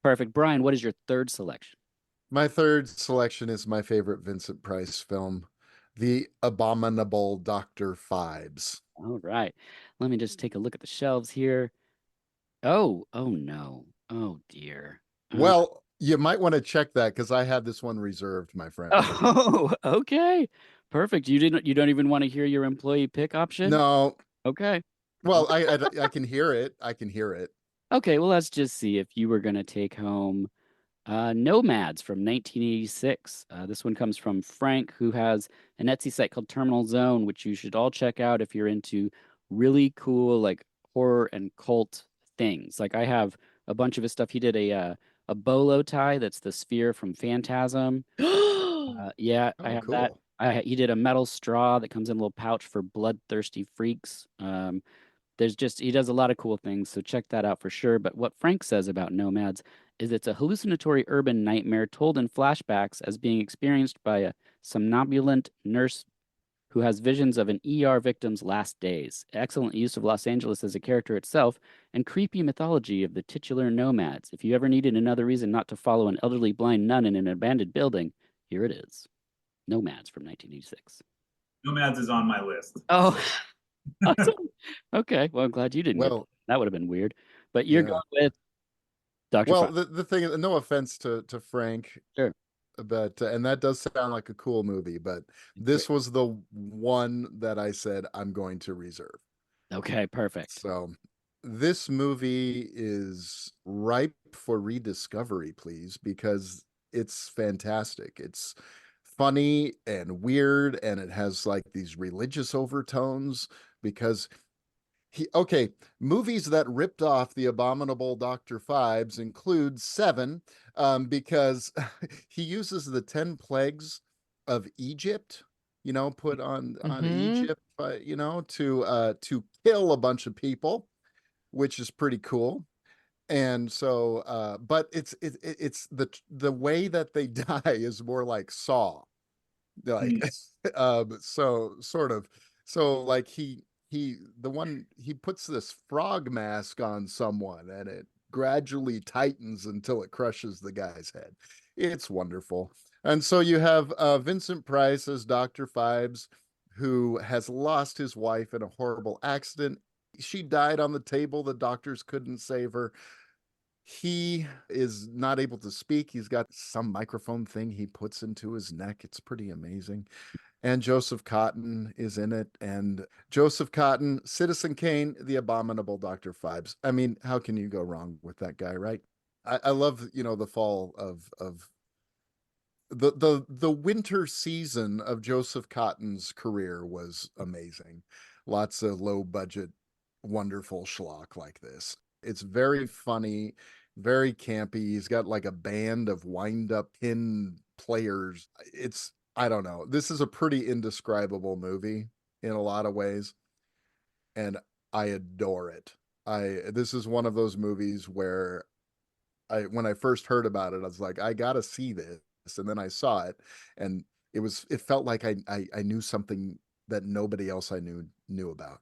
perfect. Brian, what is your third selection?
My third selection is my favorite Vincent Price film, The Abominable Dr. Phibes.
All right. Let me just take a look at the shelves here. Oh no. Oh dear.
Well, you might want to check that because I had this one reserved, my friend.
Oh, okay. Perfect. You don't even want to hear your employee pick option?
No.
Okay.
Well, I can hear it. I can hear it.
Okay, well, let's just see if you were going to take home Nomads from 1986. This one comes from Frank, who has an Etsy site called Terminal Zone, which you should all check out if you're into really cool like horror and cult things. Like I have a bunch of his stuff. He did a a bolo tie that's the sphere from Phantasm. Yeah, I
Oh,
have that.
cool.
He did a metal straw that comes in a little pouch for bloodthirsty freaks. He does a lot of cool things, so check that out for sure. But what Frank says about Nomads is it's a hallucinatory urban nightmare told in flashbacks as being experienced by a somnambulant nurse who has visions of an ER victim's last days. Excellent use of Los Angeles as a character itself, and creepy mythology of the titular nomads. If you ever needed another reason not to follow an elderly blind nun in an abandoned building, here it is. Nomads from 1986.
Nomads is on my list.
Oh,
Awesome. Okay, well, I'm glad you didn't get
Well,
that. Would have been weird. But you're
yeah.
going with Dr.
Well,
Fox.
the thing is, no offense to Frank,
Sure.
but and that does sound like a cool movie, but
It's great.
this was the one that I said I'm going to reserve.
Okay, perfect.
So this movie is ripe for rediscovery, please, because it's fantastic. It's funny and weird, and it has like these religious overtones because movies that ripped off the abominable Dr. Phibes include Seven, because he uses the 10 plagues of Egypt, put on
mm-hmm.
Egypt, to kill a bunch of people, which is pretty cool. And so, but it's the way that they die is more like Saw, like, so sort of, so like he puts this frog mask on someone and it gradually tightens until it crushes the guy's head. It's wonderful. And so you have Vincent Price as Dr. Phibes, who has lost his wife in a horrible accident. She died on the table. The doctors couldn't save her. He is not able to speak. He's got some microphone thing he puts into his neck. It's pretty amazing. And Joseph Cotton is in it. And Joseph Cotton, Citizen Kane, the abominable Dr. Phibes. I mean, how can you go wrong with that guy, right? I love, the fall of the winter season of Joseph Cotton's career was amazing. Lots of low budget, wonderful schlock like this. It's very funny, very campy. He's got like a band of wind up pin players. I don't know. This is a pretty indescribable movie in a lot of ways, and I adore it. This is one of those movies where when I first heard about it, I was like, I gotta see this. And then I saw it, and it felt like I knew something that nobody else I knew about.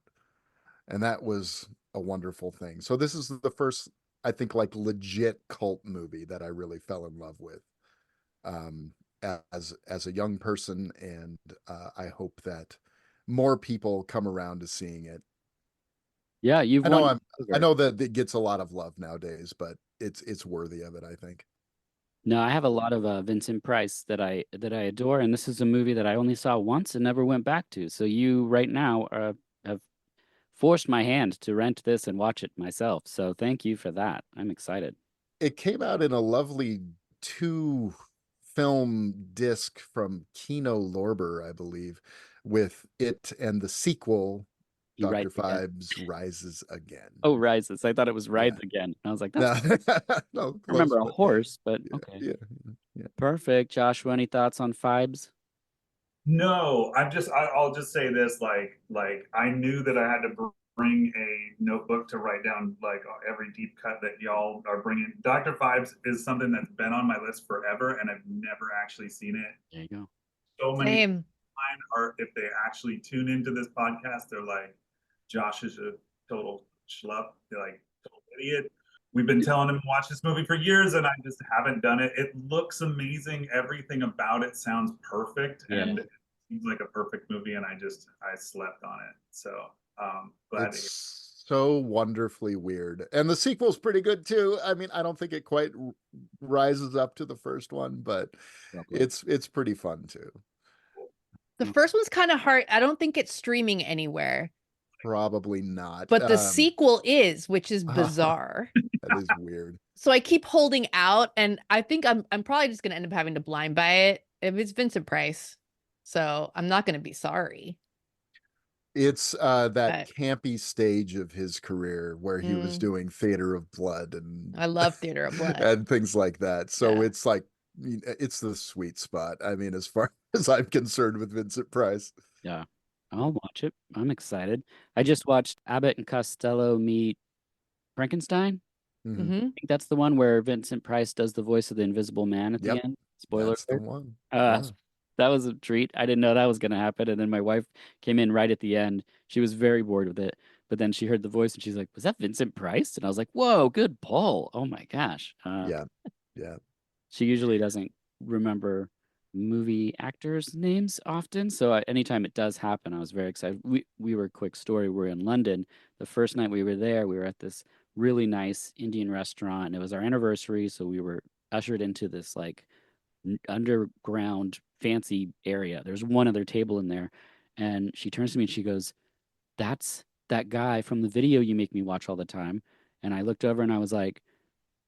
And that was a wonderful thing. So this is the first, I think, like legit cult movie that I really fell in love with, as a young person, and I hope that more people come around to seeing it.
Yeah, you've
I know
won.
I know that it gets a lot of love nowadays, but it's worthy of it, I think.
No, I have a lot of Vincent Price that I adore, and this is a movie that I only saw once and never went back to. So you right now have forced my hand to rent this and watch it myself. So thank you for that. I'm excited.
It came out in a lovely 2-film disc from Kino Lorber, I believe, with it and the sequel,
He
Dr.
writes again.
Phibes Rises Again.
Oh, Rises. I thought it was Rides
Yeah.
again. And I was like,
No,
that's
no,
I remember
close,
a
but
horse, but
yeah,
okay.
yeah.
Perfect. Joshua, any thoughts on Phibes?
No, I'll just say this, like I knew that I had to bring a notebook to write down like every deep cut that y'all are bringing. Dr. Phibes is something that's been on my list forever, and I've never actually seen it.
There you go.
So many
Same.
mine are, if they actually tune into this podcast, they're like, Josh is a total schlup. They're like, total idiot. We've been telling him to watch this movie for years, and I just haven't done it. It looks amazing. Everything about it sounds perfect,
Yeah.
and it seems like a perfect movie. And I slept on it. So glad to hear.
It's so wonderfully weird, and the sequel's pretty good too. I mean, I don't think it quite rises up to the first one, but it's pretty fun too.
The first one's kind of hard. I don't think it's streaming anywhere,
Probably not.
but the sequel is, which is bizarre.
That is weird.
So I keep holding out, and I think I'm probably just gonna end up having to blind buy it if it's Vincent Price. So I'm not gonna be sorry.
It's that
But
campy stage of his career where he was
mm,
doing Theater of Blood and
I love Theater of Blood.
and things like that. So
Yeah.
it's like it's the sweet spot. I mean, as far as I'm concerned with Vincent Price.
Yeah. I'll watch it. I'm excited. I just watched Abbott and Costello meet Frankenstein.
Mhm.
Hmm.
I think that's the one where Vincent Price does the voice of the Invisible Man at the
Yep,
end. Spoiler
that's the
alert.
one.
Uh,
Yeah.
that was a treat. I didn't know that was going to happen. And then my wife came in right at the end. She was very bored with it. But then she heard the voice and she's like, "Was that Vincent Price?" And I was like, "Whoa, good pull. Oh my gosh."
Yeah. Yeah.
She usually doesn't remember movie actors' names often. So anytime it does happen, I was very excited. We were, quick story, we were in London. The first night we were there, we were at this really nice Indian restaurant, and it was our anniversary. So we were ushered into this like underground fancy area. There's one other table in there. And she turns to me and she goes, "That's that guy from the video you make me watch all the time." And I looked over and I was like,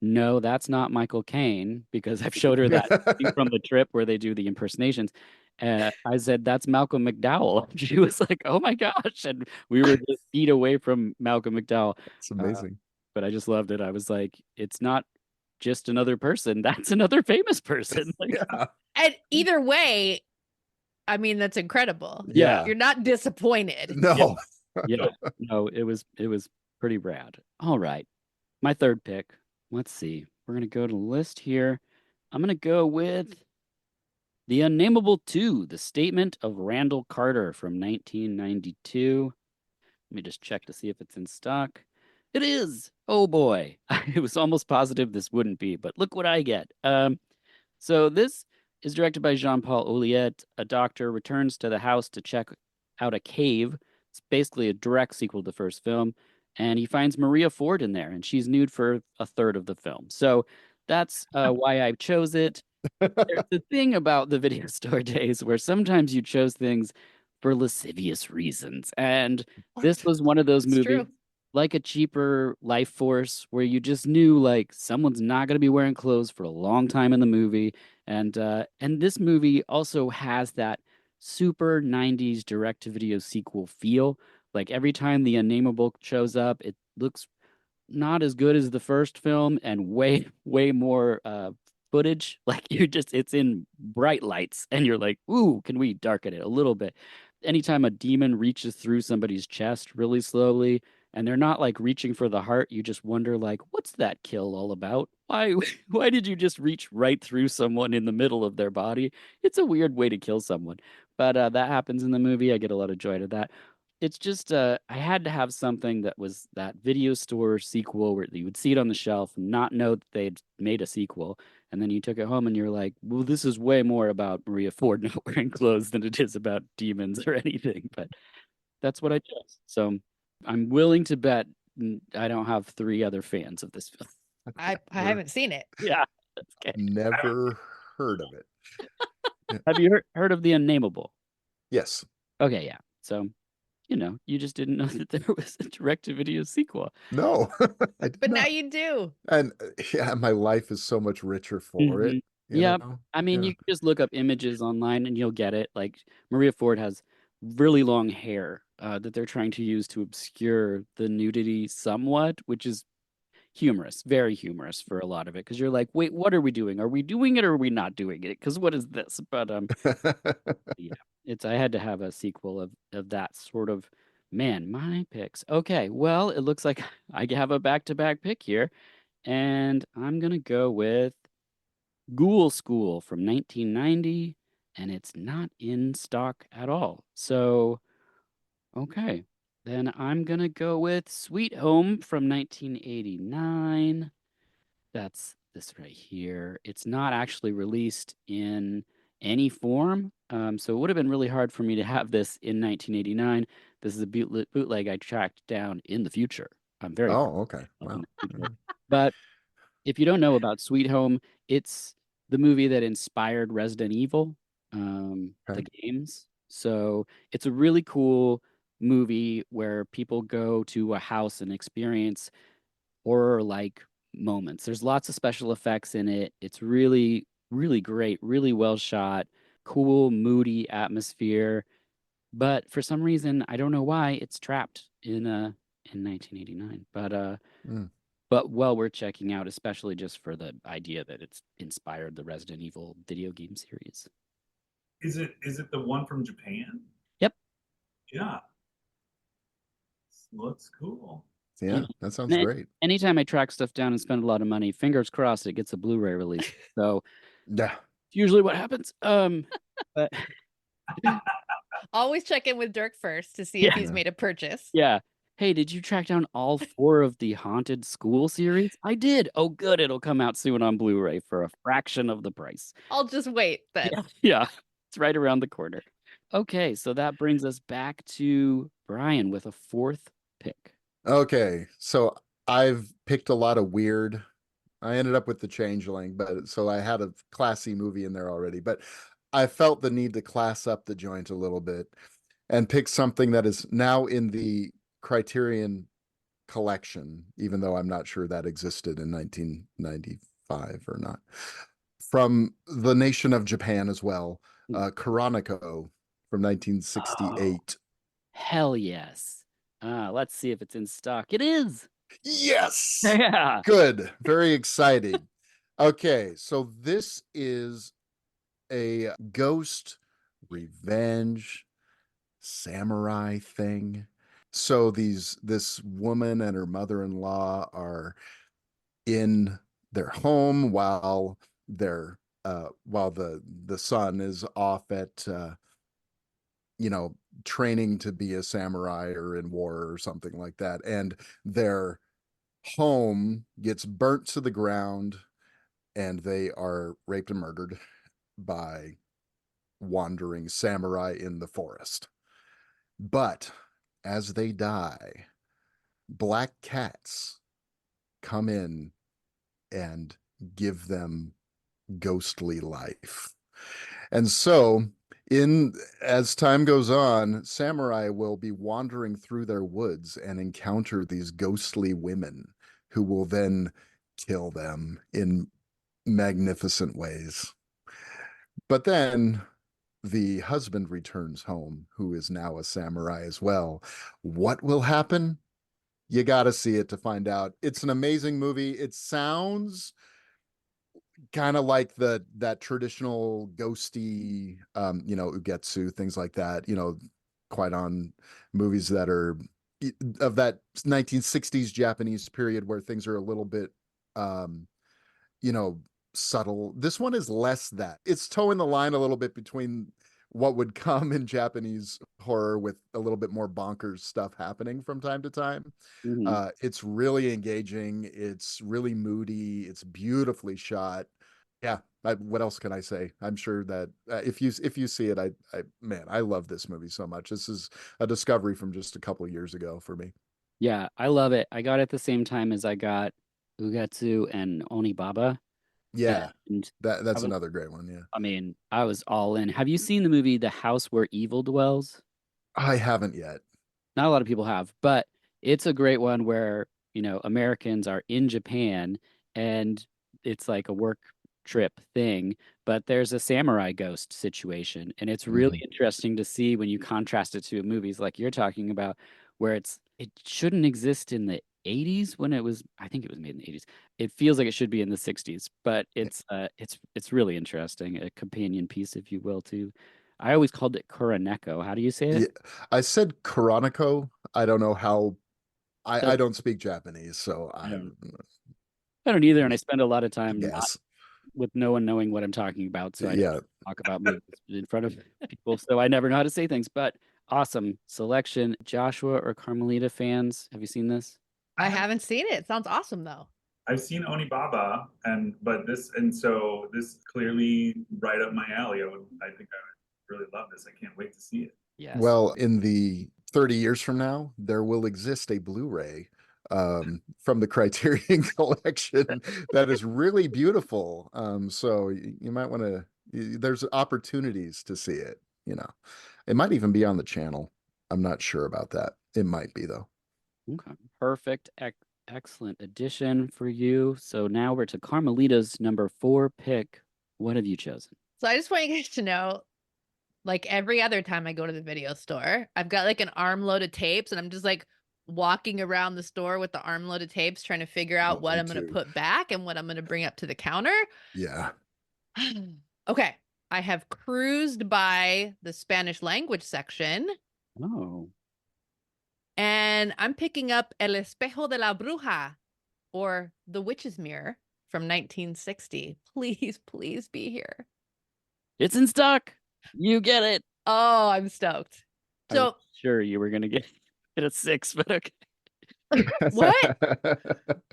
"No, that's not Michael Caine," because I've showed her that thing from the trip where they do the impersonations. I said, "That's Malcolm McDowell." She was like, "Oh my gosh." And we were just feet away from Malcolm McDowell.
It's
Uh,
amazing.
but I just loved it. I was like, it's not just another person. That's another famous person. Like,
Yeah.
And either way, I mean, that's incredible.
yeah,
You're not disappointed.
yeah,
No.
yeah. No, it was pretty rad. All right. My third pick. Let's see. We're gonna go to the list here. I'm gonna go with The Unnameable 2, The Statement of Randall Carter from 1992. Let me just check to see if it's in stock. It is. Oh boy. I was almost positive this wouldn't be, but look what I get. So this is directed by Jean-Paul Ouliet. A doctor returns to the house to check out a cave. It's basically a direct sequel to the first film, and he finds Maria Ford in there, and she's nude for a third of the film. So that's why I chose it. There's the thing about the video store days where sometimes you chose things for lascivious reasons. And this
What?
was one of those
It's
movies,
true.
like a cheaper Life Force, where you just knew like someone's not going to be wearing clothes for a long time in the movie. And this movie also has that super 90s direct to video sequel feel. Like every time the Unnameable shows up, it looks not as good as the first film and way more footage. Like it's in bright lights and you're like, "Ooh, can we darken it a little bit?" Anytime a demon reaches through somebody's chest really slowly and they're not like reaching for the heart, you just wonder like, "What's that kill all about? Why why did you just reach right through someone in the middle of their body?" It's a weird way to kill someone. But that happens in the movie. I get a lot of joy to that. It's just I had to have something that was that video store sequel where you would see it on the shelf and not know that they'd made a sequel, and then you took it home and you're like, "Well, this is way more about Maria Ford not wearing clothes than it is about demons or anything." But that's what I chose. So I'm willing to bet I don't have three other fans of this film.
I
Never,
haven't seen it.
Yeah. Okay.
never heard of it. Yeah.
Have you heard of The Unnameable?
Yes.
Okay, yeah. So, you just didn't know that there was a direct-to-video sequel.
No, I did
But now
not.
you do.
And yeah, my life is so much richer for it,
Mhm.
you
Yeah.
know?
I mean,
Yeah.
you can just look up images online and you'll get it. Like Maria Ford has really long hair that they're trying to use to obscure the nudity somewhat, which is humorous, very humorous for a lot of it. Because you're like, wait, what are we doing? Are we doing it or are we not doing it? Because what is this? But yeah, I had to have a sequel of that sort of. Man, my picks. Okay, well, it looks like I have a back-to-back pick here, and I'm gonna go with Ghoul School from 1990, and it's not in stock at all. So, okay. Then I'm gonna go with Sweet Home from 1989. That's this right here. It's not actually released in any form. So it would have been really hard for me to have this in 1989. This is a bootleg I tracked down in the future. I'm very proud
Oh, okay.
of in
Wow.
the future. But if you don't know about Sweet Home, it's the movie that inspired Resident Evil, the
Okay.
games. So it's a really cool movie where people go to a house and experience horror-like moments. There's lots of special effects in it. It's really, really great, really well shot, cool, moody atmosphere. but for some reason, I don't know why, it's trapped in 1989. But well worth checking out, especially just for the idea that it's inspired the Resident Evil video game series.
Is it the one from Japan?
Yep.
Yeah. Looks cool.
Yeah, that sounds great.
Anytime I track stuff down and spend a lot of money, fingers crossed it gets a Blu-ray release. So
yeah,
it's usually what happens. But
Always check in with Dirk first to see if he's made a purchase.
yeah. Hey, did you track down all 4 of the Haunted School series? I did. Oh, good. It'll come out soon on Blu-ray for a fraction of the price.
I'll just wait then.
Yeah. It's right around the corner. Okay, so that brings us back to Brian with a 4th pick.
Okay, so I've picked a lot of weird. I ended up with The Changeling, but so I had a classy movie in there already, but I felt the need to class up the joint a little bit and pick something that is now in the Criterion collection, even though I'm not sure that existed in 1995 or not. From the nation of Japan as well, Kuroneko from 1968.
Oh, hell yes. Let's see if it's in stock. It is.
Yes.
Yeah.
Good. Very exciting. Okay, so this is a ghost revenge samurai thing. So this woman and her mother-in-law are in their home while the son is off at training to be a samurai or in war or something like that, and their home gets burnt to the ground and they are raped and murdered by wandering samurai in the forest. But as they die, black cats come in and give them ghostly life. And so as time goes on, samurai will be wandering through their woods and encounter these ghostly women who will then kill them in magnificent ways. But then the husband returns home, who is now a samurai as well. What will happen? You got to see it to find out. It's an amazing movie. It sounds kind of like that traditional ghosty, ugetsu, things like that, quite on movies that are of that 1960s Japanese period where things are a little bit, subtle. This one is less that. It's towing the line a little bit between what would come in Japanese horror with a little bit more bonkers stuff happening from time to time.
Mm-hmm.
It's really engaging. It's really moody. It's beautifully shot. Yeah. What else can I say? I'm sure that if you see it, I love this movie so much. This is a discovery from just a couple of years ago for me.
Yeah, I love it. I got it at the same time as I got Ugetsu and Onibaba.
Yeah.
And
That's another great one. Yeah.
I mean, I was all in. Have you seen the movie The House Where Evil Dwells?
I haven't yet.
Not a lot of people have, but it's a great one where, Americans are in Japan and it's like a work trip thing, but there's a samurai ghost situation. And it's really interesting to see when you contrast it to movies like you're talking about, where it shouldn't exist in the 80s when I think it was made in the 80s. It feels like it should be in the 60s, but it's really interesting, a companion piece, if you will, to. I always called it Kuroneko. How do you say it?
Yeah, I said Kuroneko. I don't know how. I don't speak Japanese, so I
don't either, and I spend a lot of time
yes.
with no one knowing what I'm talking about, so I
don't
talk about movies in front of people, so I never know how to say things. But awesome selection. Joshua or Carmelita fans, have you seen this?
I haven't seen it. It sounds awesome though.
I've seen Onibaba, so this clearly right up my alley. I think I would really love this. I can't wait to see it.
Yes.
Well, in the 30 years from now, there will exist a Blu-ray from the Criterion collection that is really beautiful. So you might want to. There's opportunities to see it. It might even be on the channel. I'm not sure about that. It might be though.
Okay, perfect. Excellent addition for you. So now we're to Carmelita's number 4 pick. What have you chosen?
So I just want you guys to know like every other time I go to the video store. I've got like an armload of tapes, and I'm just like walking around the store with the armload of tapes trying to figure out what
Me
I'm going to
too.
put back and what I'm going to bring up to the counter.
Yeah.
Okay. I have cruised by the Spanish language section.
Oh.
And I'm picking up El Espejo de la Bruja, or The Witch's Mirror from 1960. Please, please be here.
It's in stock. You get it.
Oh, I'm stoked.
I was
So,
sure you were gonna get it a 6, but okay.
what?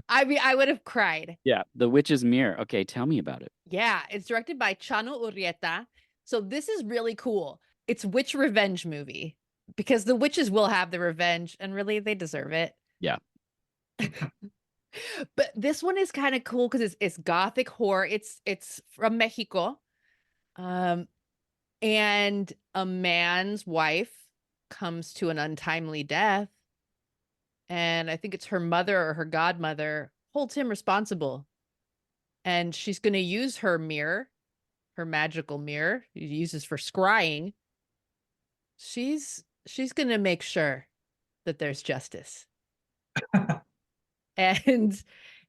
I mean, I would have cried.
Yeah, The Witch's Mirror. Okay, tell me about it.
Yeah, it's directed by Chano Urrieta. So this is really cool. It's witch revenge movie because the witches will have the revenge, and really they deserve it.
Yeah.
But this one is kind of cool because it's gothic horror. It's from Mexico. And a man's wife comes to an untimely death. And I think it's her mother or her godmother holds him responsible. And she's going to use her mirror, her magical mirror, she uses for scrying. She's going to make sure that there's justice. And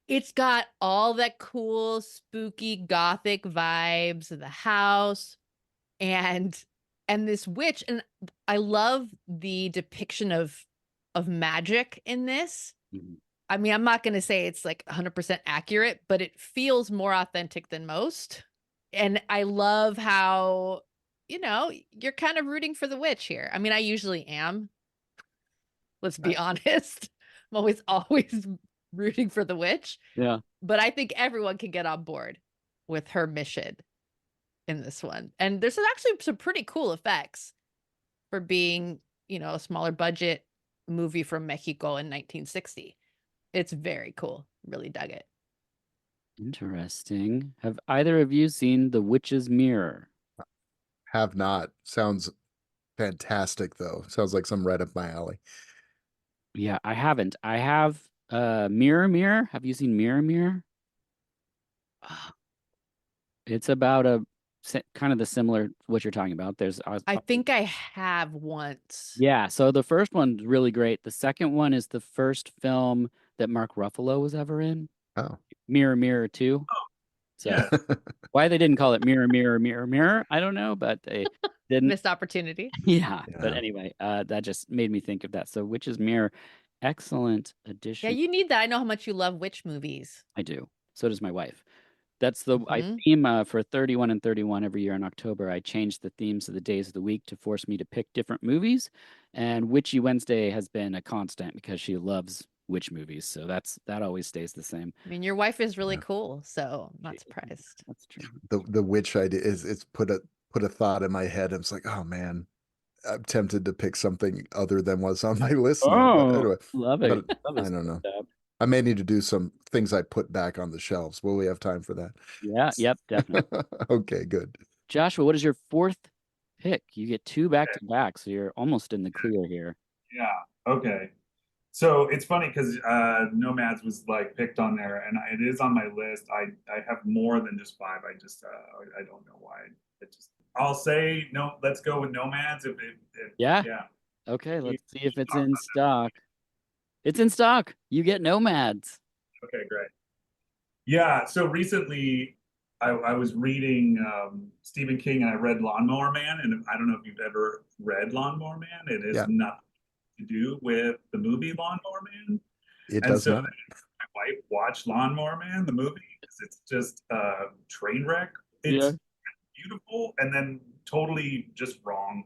it's got all that cool, spooky, gothic vibes of the house and this witch. And I love the depiction of magic in this.
Mhm.
I mean, I'm not going to say it's like 100% accurate, but it feels more authentic than most. And I love how, you're kind of rooting for the witch here. I mean, I usually am. Let's be honest. I'm always rooting for the witch.
Yeah.
But I think everyone can get on board with her mission in this one. And there's actually some pretty cool effects for being, a smaller budget movie from Mexico in 1960. It's very cool. Really dug it.
Interesting. Have either of you seen The Witch's Mirror?
Have not. Sounds fantastic though. Sounds like some right up my alley.
Yeah, I haven't. I have Mirror Mirror. Have you seen Mirror Mirror? It's about kind of the similar what you're talking about.
I think I have once.
Yeah, so the first one's really great. The second one is the first film that Mark Ruffalo was ever in.
Oh.
Mirror Mirror 2. So
Yeah.
why they didn't call it Mirror Mirror Mirror Mirror, I don't know, but they didn't.
Missed opportunity.
Yeah,
Yeah.
but anyway, that just made me think of that. So Witch's Mirror, excellent addition.
Yeah, you need that. I know how much you love witch movies.
I do. So does my wife. That's I
Mhm.
theme for 31 and 31 every year in October. I change the themes of the days of the week to force me to pick different movies. And Witchy Wednesday has been a constant because she loves witch movies. So that always stays the same.
I mean, your wife is really
Yeah.
cool, so I'm not surprised.
That's true.
The witch idea is it's put a thought in my head. I was like, oh man, I'm tempted to pick something other than what's on my list now. But anyway,
love it.
but
Love
I
it.
don't know. I may need to do some things I put back on the shelves. Will we have time for that?
Yeah, yep, definitely.
Okay, good.
Joshua, what is your fourth pick? You get 2 back to back, so you're almost in the clear here.
Yeah. Okay. So it's funny because Nomads was like picked on there, and it is on my list. I have more than just 5. I just I don't know why. I'll say no. Let's go with Nomads.
Yeah.
Yeah.
Okay, let's see if it's in stock. It's in stock. You get Nomads.
Okay, great. Yeah. So recently, I was reading Stephen King, and I read Lawnmower Man, and I don't know if you've ever read Lawnmower Man. It is nothing to do with the movie Lawnmower Man.
It does not.
My wife watched Lawnmower Man, the movie, because it's just a train wreck. It's beautiful and then totally just wrong.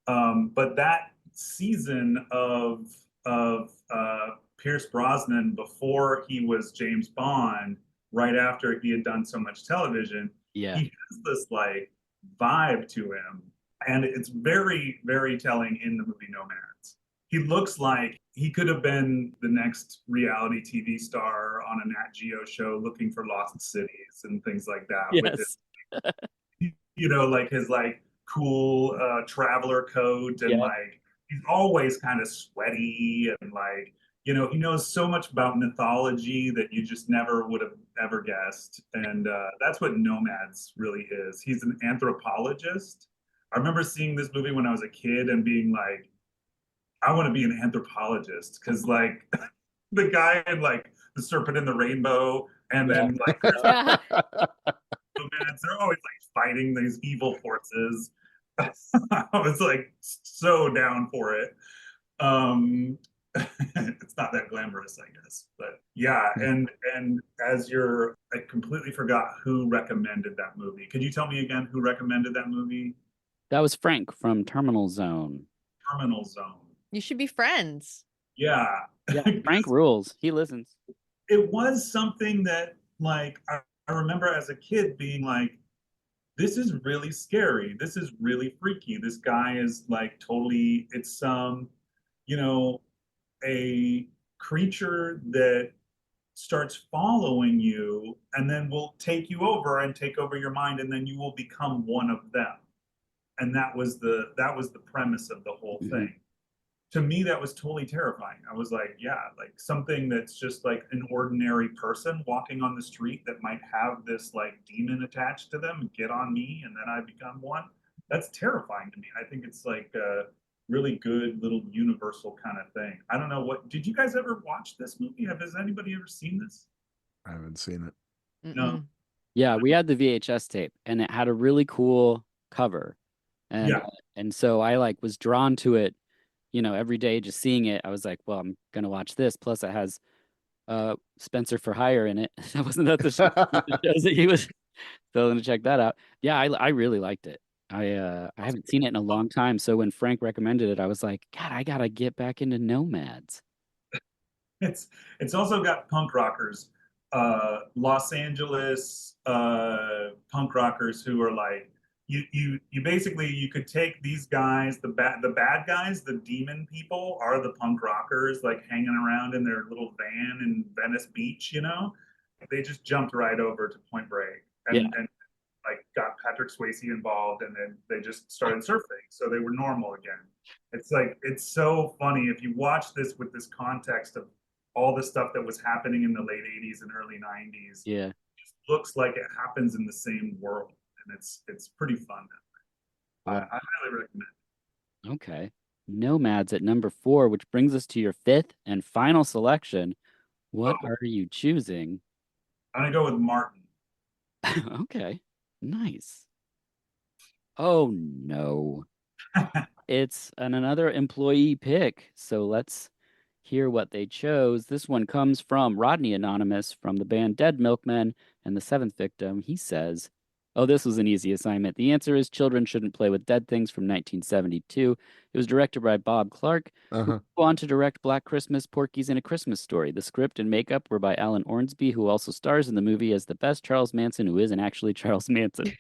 But that season of Pierce Brosnan before he was James Bond, right after he had done so much television, he has this like vibe to him, and it's very, very telling in the movie Nomads. He looks like he could have been the next reality TV star on a Nat Geo show looking for lost cities and things like that.
Yes.
With his, like his like cool traveler coat, and like he's always kind of sweaty, and like he knows so much about mythology that you just never would have ever guessed. And that's what Nomads really is. He's an anthropologist I remember seeing this movie when I was a kid and being like, I want to be an anthropologist because like the guy in like the Serpent in the Rainbow, and then like there's
Yeah.
nomads. They're always like fighting these evil forces. I was like so down for it. Um, it's not that glamorous, I guess, but yeah. And as you're, I completely forgot who recommended that movie. Could you tell me again who recommended that movie?
That was Frank from Terminal Zone.
Terminal Zone.
You should be friends.
Yeah.
Yeah, Frank rules. He listens.
It was something that like I remember as a kid being like, this is really scary. This is really freaky. This guy is like totally, it's you know, a creature that starts following you and then will take you over and take over your mind, and then you will become one of them. And that was the premise of the whole
Mhm.
thing. To me, that was totally terrifying. I was like, yeah, like something that's just like an ordinary person walking on the street that might have this like demon attached to them and get on me, and then I become one. That's terrifying to me. I think it's like a really good little universal kind of thing. I don't know what, did you guys ever watch this movie? Has anybody ever seen this?
I haven't seen it.
No.
Mm-mm.
Yeah, we had the VHS tape, and it had a really cool cover, and
Yeah.
and so I like was drawn to it, every day just seeing it. I was like, well, I'm gonna watch this. Plus, it has Spencer for Hire in it. Wasn't that the shows that he was going to check that out? Yeah, I really liked it. I haven't seen it in a long time, so when Frank recommended it, I was like, God, I gotta get back into Nomads.
It's also got punk rockers, Los Angeles punk rockers who are like, you basically, you could take these guys, the bad guys, the demon people are the punk rockers like hanging around in their little van in Venice Beach, they just jumped right over to Point Break
Yeah.
and like got Patrick Swayze involved, and then they just started surfing, so they were normal again. It's like, it's so funny if you watch this with this context of all the stuff that was happening in the late 80s and early 90s.
Yeah.
It just looks like it happens in the same world, and it's pretty fun. I highly recommend it.
Okay. Nomads at number 4, which brings us to your fifth and final selection. What
Oh,
are you choosing?
I'm gonna go with Martin.
Okay. Nice. Oh no. It's another employee pick. So let's hear what they chose. This one comes from Rodney Anonymous from the band Dead Milkmen and the seventh victim. He says, oh, this was an easy assignment. The answer is Children Shouldn't Play with Dead Things from 1972. It was directed by Bob Clark, who
Uh-huh.
would go on to direct Black Christmas, Porky's, and A Christmas Story. The script and makeup were by Alan Ornsby, who also stars in the movie as the best Charles Manson who isn't actually Charles Manson.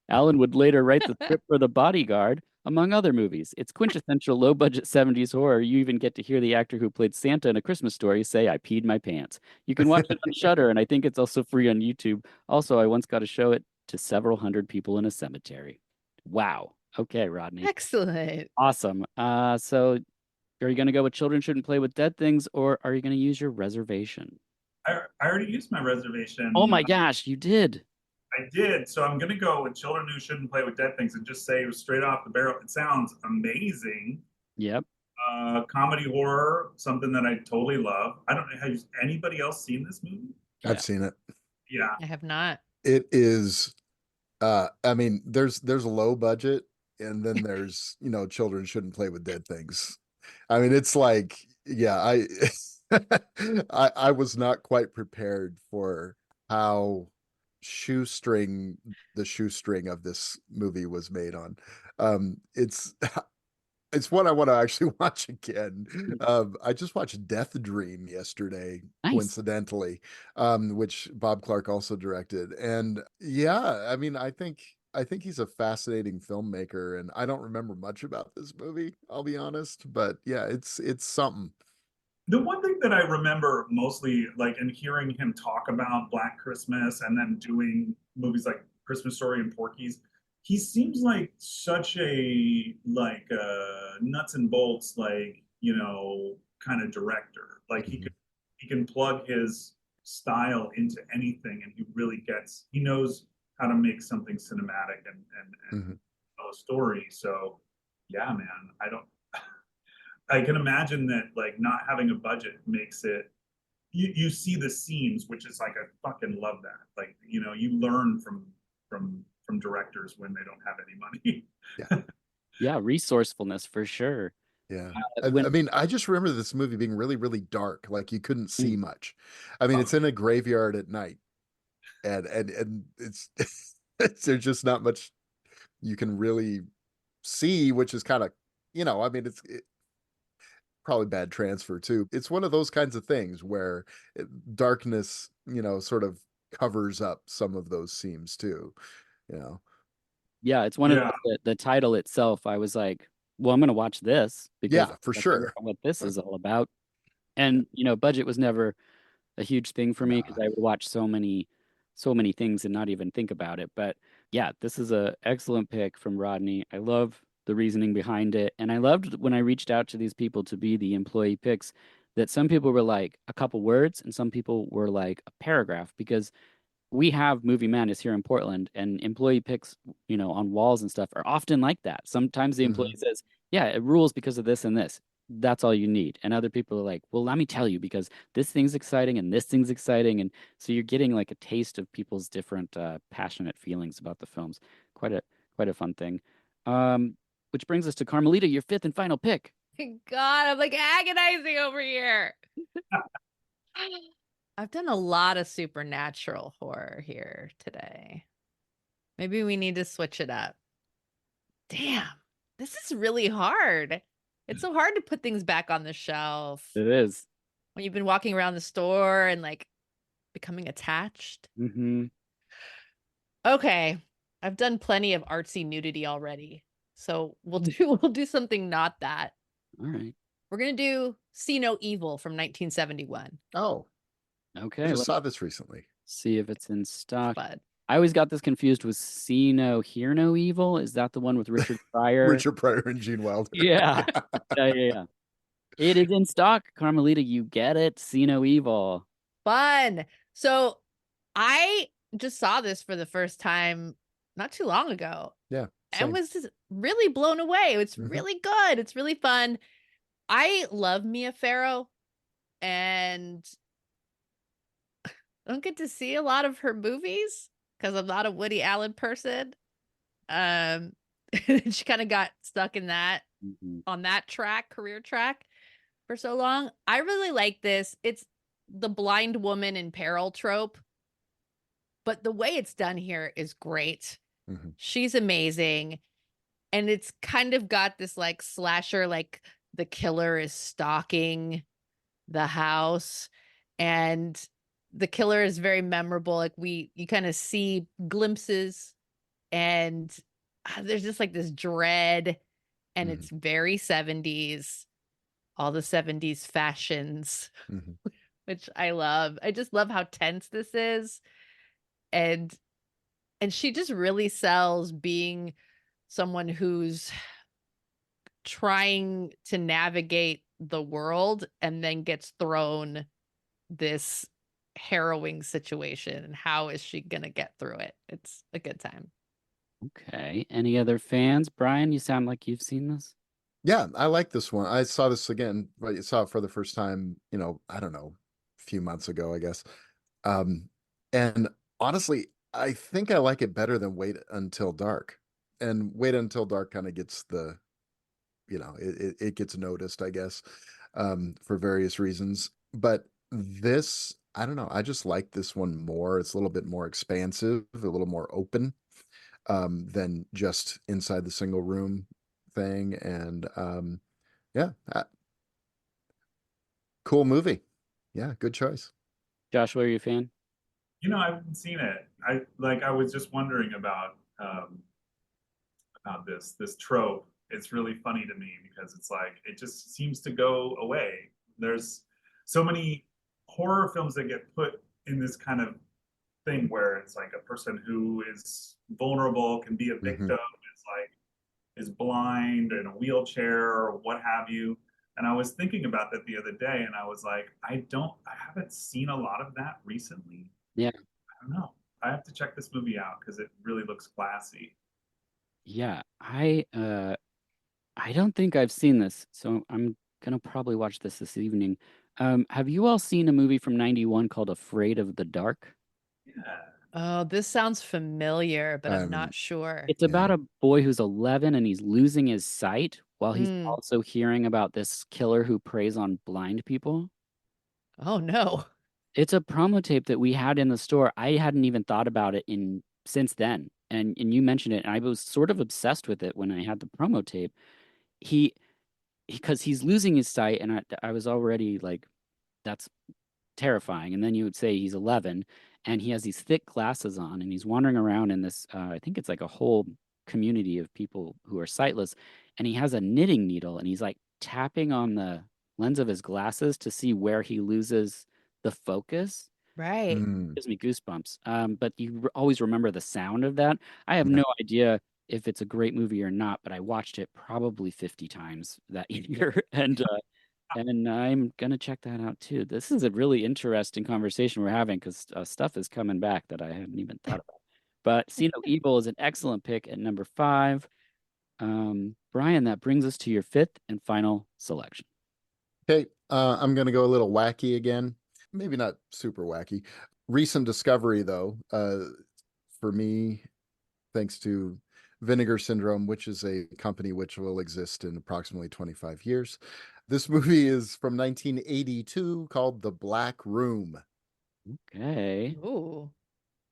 Alan would later write the script for The Bodyguard, among other movies. It's quintessential low-budget 70s horror. You even get to hear the actor who played Santa in A Christmas Story say, I peed my pants. You can watch it on Shudder, and I think it's also free on YouTube. Also, I once got to show it to several hundred people in a cemetery. Wow. Okay, Rodney.
Excellent.
Awesome. So are you going to go with Children Shouldn't Play with Dead Things, or are you going to use your reservation?
I already used my reservation.
Oh my gosh, you did.
I did. So I'm going to go with Children Who Shouldn't Play with Dead Things and just say it was straight off the barrel. It sounds amazing.
Yep.
Comedy horror, something that I totally love. I don't know. Has anybody else seen this movie?
I've seen it.
Yeah.
I have not.
It is I mean, there's a low budget, and then there's, Children Shouldn't Play with Dead Things. I mean, it's like, yeah, I was not quite prepared for how the shoestring of this movie was made on. It's what I want to actually watch again. I just watched Death Dream yesterday,
Nice.
coincidentally, which Bob Clark also directed. And yeah, I mean, I think he's a fascinating filmmaker, and I don't remember much about this movie, I'll be honest, but yeah, it's something.
The one thing that I remember mostly, like, in hearing him talk about Black Christmas and then doing movies like Christmas Story and Porky's, he seems like such a nuts and bolts, like, kind of director. Like he can plug his style into anything, and he knows how to make something cinematic and tell a story. So yeah, man, I can imagine that like not having a budget makes it, you see the scenes, which is like, I fucking love that. Like, you know, you learn from directors when they don't have any money.
Yeah.
Yeah, resourcefulness for sure.
Yeah.
When
I mean, I just remember this movie being really, really dark. Like you couldn't see
Mm.
much. I mean,
Oh,
it's in a graveyard at night, and it's there's just not much you can really see, which is kind of, I mean, probably bad transfer too. It's one of those kinds of things where darkness, sort of covers up some of those seams too, you know.
Yeah, it's one of
yeah.
the title itself. I was like, well, I'm going to watch this because
Yeah, for
I figure
sure.
out what this is all about. And, budget was never a huge thing for me because
Nah.
I would watch so many things and not even think about it. But yeah, this is a excellent pick from Rodney. I love the reasoning behind it. And I loved when I reached out to these people to be the employee picks that some people were like a couple words and some people were like a paragraph because we have Movie Madness here in Portland, and employee picks, on walls and stuff are often like that. Sometimes the employee
Mhm.
says, "Yeah, it rules because of this and this." That's all you need. And other people are like, "Well, let me tell you because this thing's exciting and this thing's exciting." And so you're getting like a taste of people's different passionate feelings about the films. Quite a quite a fun thing. Which brings us to Carmelita, your fifth and final pick.
God, I'm like agonizing over here. I've done a lot of supernatural horror here today. Maybe we need to switch it up. Damn, this is really hard. It's so hard to put things back on the shelf
It is.
when you've been walking around the store and like becoming attached.
Mm-hmm.
Okay, I've done plenty of artsy nudity already. So we'll do something not that.
All right.
We're going to do See No Evil from 1971.
Oh,
Okay.
I just
Let's
saw this recently.
see if it's in stock.
But
I always got this confused with See No, Hear No Evil. Is that the one with Richard Pryor?
Richard Pryor and Gene Wilder.
Yeah. Yeah. It is in stock, Carmelita. You get it. See No Evil.
fun. So I just saw this for the first time not too long ago
Yeah.
and
Same.
was just really blown away. It's
Mhm.
really good. It's really fun. I love Mia Farrow and I don't get to see a lot of her movies because I'm not a Woody Allen person. She kind of got stuck in that
Mhm.
on that career track for so long. I really like this. It's the blind woman in peril trope, but the way it's done here is great.
Mhm.
She's amazing. And it's kind of got this like slasher, like the killer is stalking the house and the killer is very memorable. Like you kind of see glimpses and there's just like this dread and it's very 70s, all the 70s fashions,
Mhm.
which I love. I just love how tense this is. And she just really sells being someone who's trying to navigate the world and then gets thrown this harrowing situation. And how is she going to get through it? It's a good time.
Okay. Any other fans? Brian, you sound like you've seen this.
Yeah, I like this one. I saw this again, but I saw it for the first time, I don't know, a few months ago, I guess. And honestly, I think I like it better than Wait Until Dark. And Wait Until Dark kind of gets it gets noticed, I guess, for various reasons. But this, I don't know, I just like this one more. It's a little bit more expansive, a little more open, than just inside the single room thing. And yeah, cool movie. Yeah, good choice.
Joshua, are you a fan?
I haven't seen it. I was just wondering about this trope. It's really funny to me because it's like it just seems to go away. There's so many horror films that get put in this kind of thing where it's like a person who is vulnerable can be a
Hmm.
victim, is blind in a wheelchair or what have you. And I was thinking about that the other day and I was like, I haven't seen a lot of that recently.
Yeah.
I don't know. I have to check this movie out because it really looks classy.
Yeah, I don't think I've seen this, so I'm gonna probably watch this evening. Have you all seen a movie from '91 called Afraid of the Dark?
Yeah.
Oh, this sounds familiar, but I'm not
Um,
sure.
It's about
yeah.
a boy who's 11 and he's losing his sight while he's
Mm.
also hearing about this killer who preys on blind people.
Oh no.
It's a promo tape that we had in the store. I hadn't even thought about it in since then. And you mentioned it, and I was sort of obsessed with it when I had the promo tape. He because he's losing his sight, and I was already like, that's terrifying. And then you would say he's 11 and he has these thick glasses on and he's wandering around in this, I think it's like a whole community of people who are sightless. And he has a knitting needle and he's like tapping on the lens of his glasses to see where he loses the focus.
Right.
Mm,
Gives me goosebumps. But always remember the sound of that. I have
yeah.
no idea if it's a great movie or not, but I watched it probably 50 times that year. And I'm gonna check that out too. This is a really interesting conversation we're having because stuff is coming back that I hadn't even thought about. But See No Evil is an excellent pick at number 5. Brian, that brings us to your fifth and final selection.
Okay, I'm gonna go a little wacky again. Maybe not super wacky. Recent discovery though, for me, thanks to Vinegar Syndrome, which is a company which will exist in approximately 25 years. This movie is from 1982 called The Black Room.
Okay.
Ooh.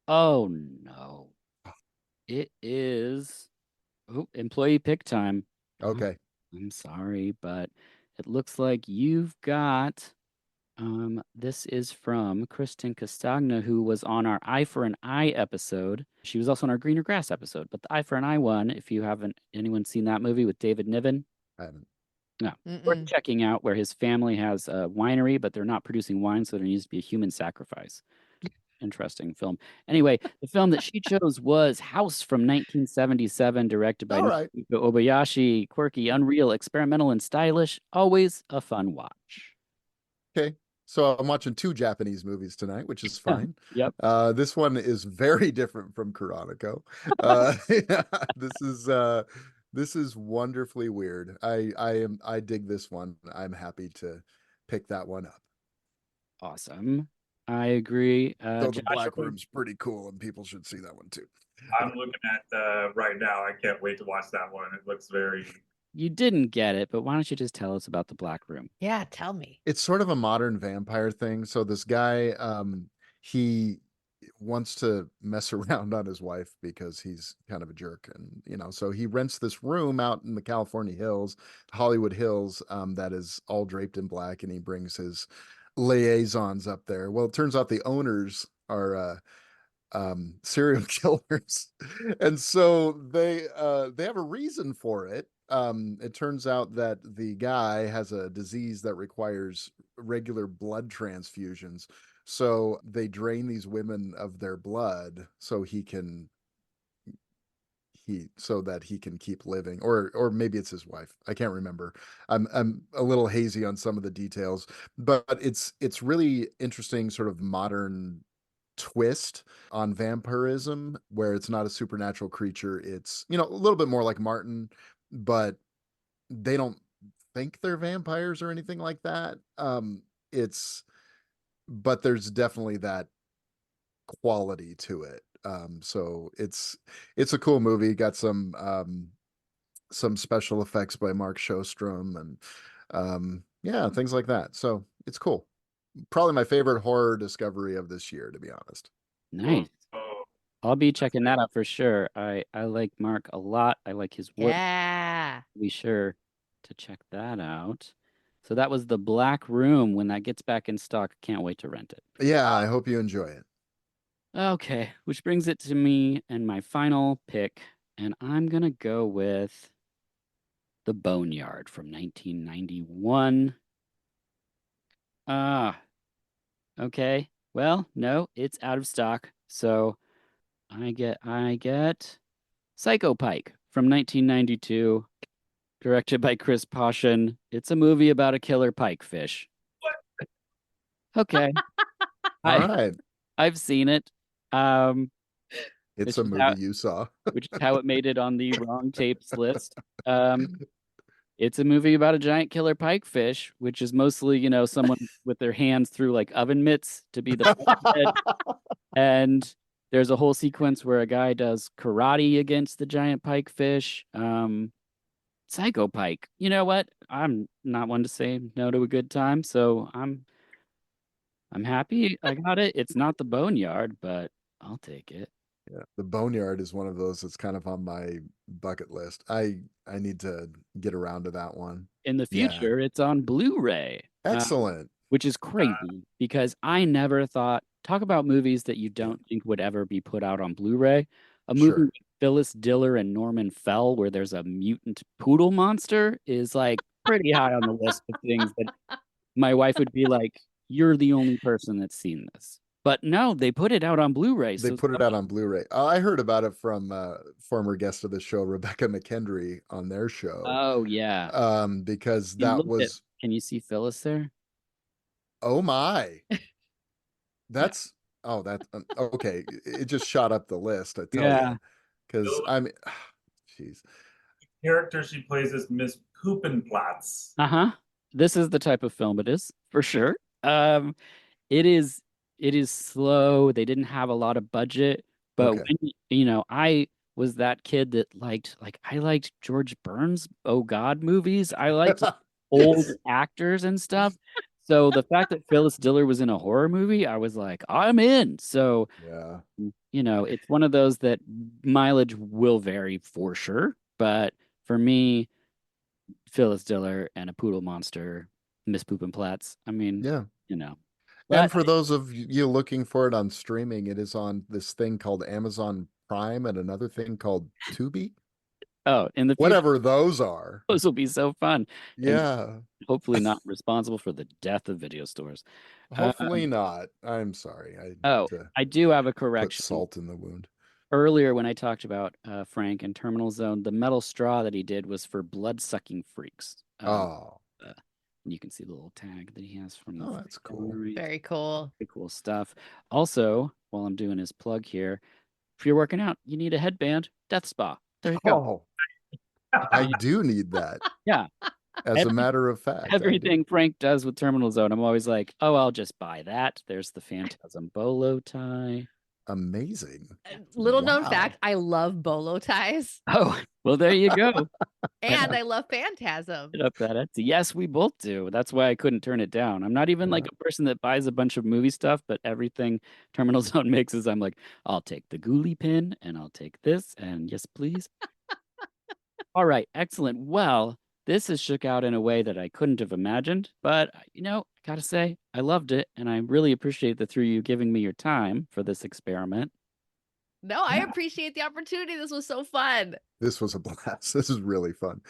Oh no. It is employee pick time. Uh,
Okay.
I'm sorry, but it looks like you've got this is from Kristen Castagna, who was on our Eye for an Eye episode. She was also on our Greener Grass episode, but the Eye for an Eye one, if you haven't anyone seen that movie with David Niven,
I haven't.
no, worth
Mm-mm.
checking out, where his family has a winery, but they're not producing wine, so there needs to be a human sacrifice. Interesting film. Anyway, the film that she chose was House from 1977, directed by
All right.
Nobuko Obayashi. Quirky, unreal, experimental, and stylish. Always a fun watch.
Okay. So I'm watching two Japanese movies tonight, which is
Yeah.
fine.
Yep.
This one is very different from Kuroniko. Yeah, this is wonderfully weird. I dig this one. I'm happy to pick that one up.
Awesome. I agree.
Though the
Josh,
Black Room's pretty cool and people should see that one too.
I'm looking at right now. I can't wait to watch that one. It looks very.
you didn't get it, but why don't you just tell us about the Black Room?
Yeah, tell me.
It's sort of a modern vampire thing. So this guy, he wants to mess around on his wife because he's kind of a jerk, and so he rents this room out in the California hills, Hollywood Hills, that is all draped in black, and he brings his liaisons up there. Well, it turns out the owners are serial killers, and so they have a reason for it. It turns out that the guy has a disease that requires regular blood transfusions, so they drain these women of their blood so that he can keep living, or maybe it's his wife. I can't remember. I'm a little hazy on some of the details, but it's really interesting, sort of modern twist on vampirism, where it's not a supernatural creature. It's a little bit more like Martin, but they don't think they're vampires or anything like that. It's but there's definitely that quality to it. So it's a cool movie. Got some special effects by Mark Shostrom, and yeah, things like that. So it's cool. Probably my favorite horror discovery of this year, to be honest.
Nice.
Oh,
I'll be
that's
checking that out for sure. I like Mark a lot. I like his work.
Yeah.
Be sure to check that out. So that was the Black Room. When that gets back in stock, can't wait to rent it.
Yeah, I hope you enjoy it.
Okay, which brings it to me and my final pick, and I'm gonna go with The Boneyard from 1991. Ah, okay. Well, no, it's out of stock. So I get Psycho Pike from 1992, directed by Chris Poshen. It's a movie about a killer pikefish. Okay.
All
I
right.
I've seen it. Um
It's
which
a
is how
movie you saw.
which is how it made it on the wrong tapes list. It's a movie about a giant killer pikefish, which is mostly, someone with their hands through like oven mitts to be the pike head. And there's a whole sequence where a guy does karate against the giant pikefish. Psycho Pike. You know what? I'm not one to say no to a good time, so I'm happy I got it. It's not the Boneyard, but I'll take it.
Yeah, the Boneyard is one of those that's kind of on my bucket list. I need to get around to that one.
In the
Yeah.
future, it's on Blu-ray.
Excellent.
Which is crazy because I never thought, talk about movies that you don't think would ever be put out on Blu-ray. A movie
Sure.
with Phyllis Diller and Norman Fell where there's a mutant poodle monster is like pretty high on the list of things that my wife would be like, you're the only person that's seen this. But no, they put it out on Blu-ray.
They
So
put it out on Blu-ray. I heard about it from former guest of the show, Rebecca McKendry, on their show.
Oh yeah.
Because
You
that
look at-
was,
can you see Phyllis there?
oh my. That's okay. It just shot up the list, I tell
Yeah.
you. Because I'm jeez.
Character she plays is Miss Poopenplatz.
Uh-huh. This is the type of film it is, for sure. It is slow. They didn't have a lot of budget, but
Okay.
when I was that kid that I liked George Burns, oh God movies. I liked old actors and stuff. So the fact that Phyllis Diller was in a horror movie, I was like, I'm in. So
Yeah.
it's one of those that mileage will vary for sure. But for me, Phyllis Diller and a poodle monster, Miss Poopenplatz. I mean,
Yeah.
But
And for those of you looking for it on streaming, it is on this thing called Amazon Prime and another thing called Tubi.
oh, in the future,
Whatever those are.
those will be so fun. And
Yeah.
hopefully not responsible for the death of video stores.
Hopefully not. I'm sorry. I need
Oh,
to
I do have a
put
correction.
salt in the wound.
Earlier, when I talked about Frank and Terminal Zone, the metal straw that he did was for blood-sucking freaks.
Oh.
You can see the little tag that he has from the
Oh, that's cool.
Very cool.
Pretty cool stuff. Also, while I'm doing his plug here, if you're working out, you need a headband, Death Spa. There you go.
Oh, I do need that.
Yeah.
As a matter of fact. I do.
Everything Frank does with Terminal Zone, I'm always like, oh, I'll just buy that. There's the Phantasm bolo tie.
Amazing.
Little known
Wow.
fact, I love bolo ties
Oh, well, there you go.
and I love Phantasm.
Hit up that Etsy. Yes, we both do. That's why I couldn't turn it down. I'm not even like a person that buys a bunch of movie stuff, but everything Terminal Zone makes is I'm like, I'll take the ghoulie pin and I'll take this and yes, please. All right, excellent. Well, this has shook out in a way that I couldn't have imagined, but I gotta say, I loved it, and I really appreciate the three of you giving me your time for this experiment.
No, I appreciate the opportunity. This was so fun.
This was a blast. This is really fun.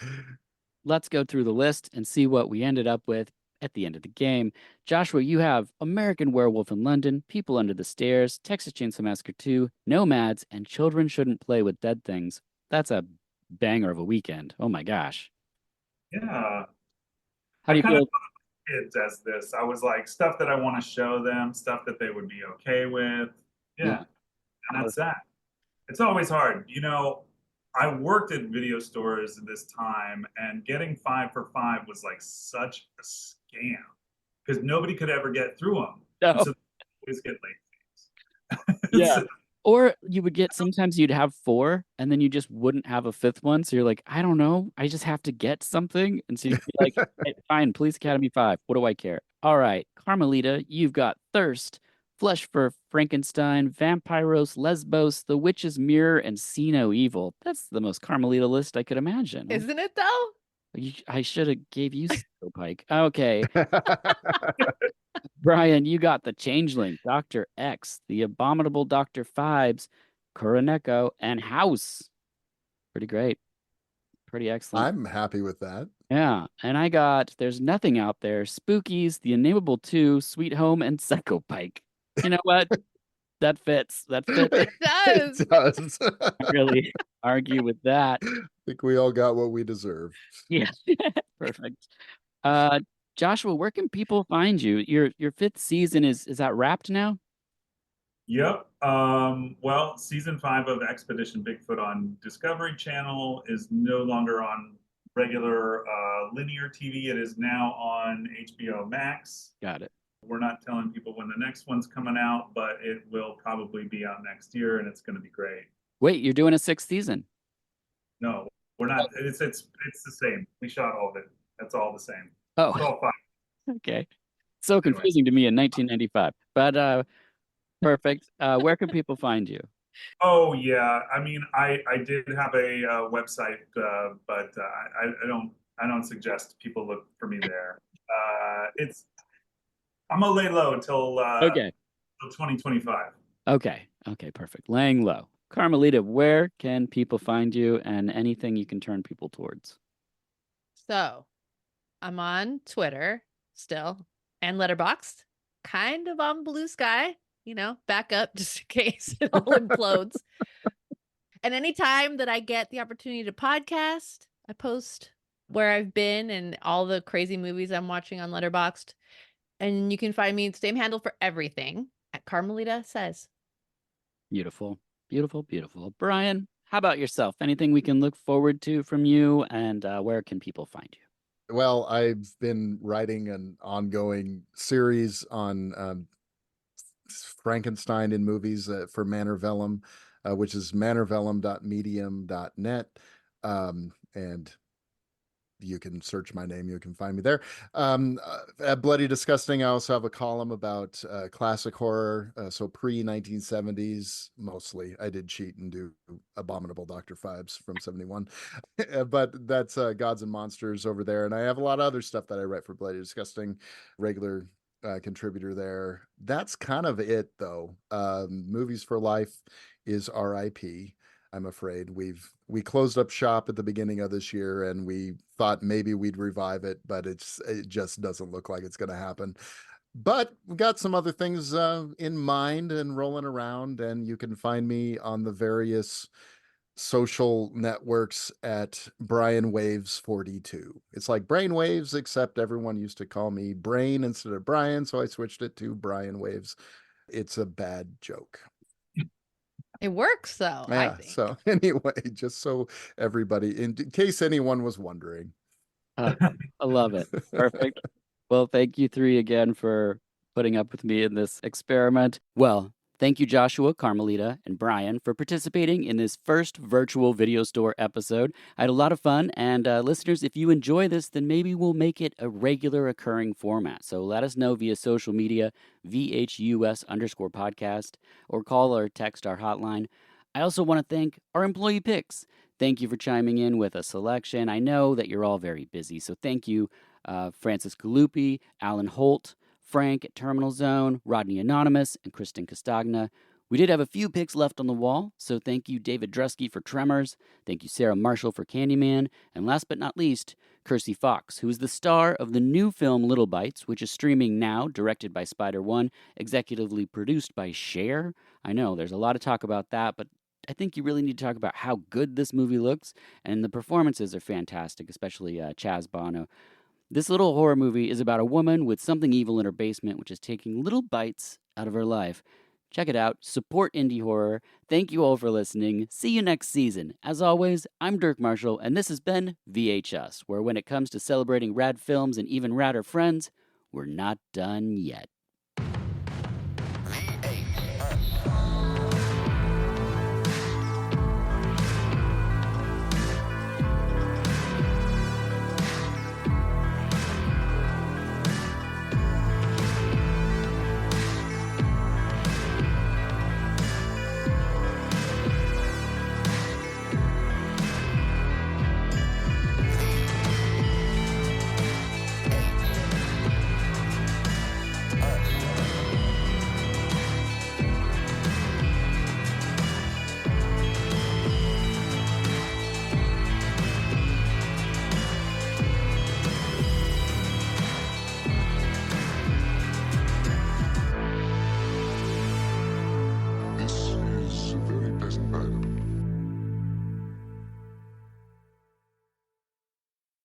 Let's go through the list and see what we ended up with at the end of the game. Joshua, you have American Werewolf in London, People Under the Stairs, Texas Chainsaw Massacre 2, Nomads, and Children Shouldn't Play with Dead Things. That's a banger of a weekend. Oh my gosh.
Yeah.
How do you feel?
Kids as this. I was like, stuff that I want to show them, stuff that they would be okay with. Yeah. And that's that. It's always hard. I worked at video stores this time, and getting 5 for $5 was like such a scam because nobody could ever get through them.
No.
So they always get late fees.
Yeah. Or you would get, sometimes you'd have 4 and then you just wouldn't have a 5th one. So you're like, I don't know. I just have to get something. And so you'd be like, hey, fine, Police Academy 5. What do I care? All right, Carmelita, you've got Thirst, Flesh for Frankenstein, Vampiros, Lesbos, The Witch's Mirror, and See No Evil. That's the most Carmelita list I could imagine.
Isn't it though?
I should have gave you Psycho Pike. Okay. Brian, you got The Changeling, Dr. X, The Abominable Dr. Phibes, Kuroneko, and House. Pretty great. Pretty excellent.
I'm happy with that.
Yeah. And I got There's Nothing Out There, Spookies, The Unnameable 2, Sweet Home, and Psycho Pike. You know what? That fits. That fits.
It does.
It does.
Can't really argue with that.
I think we all got what we deserve.
Yeah. Perfect. Joshua, where can people find you? Your 5th season is that wrapped now?
Yep. Well, season 5 of Expedition Bigfoot on Discovery Channel is no longer on regular linear TV. It is now on HBO Max.
Got it.
We're not telling people when the next one's coming out, but it will probably be out next year, and it's going to be great.
Wait, you're doing a 6th season?
No, we're not. It's the same. We shot all of it. That's all the same.
Oh,
It's all 5.
okay. So
Anyway.
confusing to me in 1995. But perfect. Where can people find you?
Oh yeah, I mean, I did have a website, but I don't suggest people look for me there. I'm gonna lay low until
Okay.
2025.
Okay. Okay, perfect. Laying low. Carmelita, where can people find you and anything you can turn people towards?
So I'm on Twitter still and Letterboxd, kind of on Blue Sky, back up just in case it all implodes. And anytime that I get the opportunity to podcast, I post where I've been and all the crazy movies I'm watching on Letterboxd. And you can find me the same handle for everything at Carmelita Says.
Beautiful. Beautiful, beautiful. Brian, how about yourself? Anything we can look forward to from you, and where can people find you?
Well, I've been writing an ongoing series on Frankenstein in movies for Manorvellum, which is manorvellum.medium.net. And you can search my name. You can find me there. At Bloody Disgusting, I also have a column about classic horror. So pre-1970s, mostly. I did cheat and do Abominable Dr. Phibes from 71. But that's Gods and Monsters over there. And I have a lot of other stuff that I write for Bloody Disgusting, regular contributor there. That's kind of it, though. Movies for Life is RIP. I'm afraid we closed up shop at the beginning of this year, and we thought maybe we'd revive it, but it just doesn't look like it's going to happen. But we got some other things in mind and rolling around, and you can find me on the various social networks at Brian Waves 42. It's like Brain Waves, except everyone used to call me Brain instead of Brian, so I switched it to Brian Waves. It's a bad joke.
It works, though.
Yeah.
I think.
So anyway, just so everybody, in case anyone was wondering.
I love it. Perfect. Well, thank you 3 again for putting up with me in this experiment. Well, thank you, Joshua, Carmelita, and Brian, for participating in this first virtual video store episode. I had a lot of fun, and listeners, if you enjoy this, then maybe we'll make it a regular occurring format. So let us know via social media, VHUS_podcast, or call or text our hotline. I also want to thank our employee picks. Thank you for chiming in with a selection. I know that you're all very busy, so thank you, Francis Galupi, Alan Holt, Frank at Terminal Zone, Rodney Anonymous, and Kristen Castagna. We did have a few picks left on the wall, so thank you, David Drusky, for Tremors. Thank you, Sarah Marshall, for Candyman. And last but not least, Kirsty Fox, who is the star of the new film Little Bites, which is streaming now, directed by Spider One, executively produced by Cher. I know, there's a lot of talk about that, but I think you really need to talk about how good this movie looks, and the performances are fantastic, especially Chaz Bono. This little horror movie is about a woman with something evil in her basement, which is taking little bites out of her life. Check it out. Support indie horror. Thank you all for listening. See you next season. As always, I'm Dirk Marshall, and this has been VHS, where when it comes to celebrating rad films and even radder friends, we're not done yet.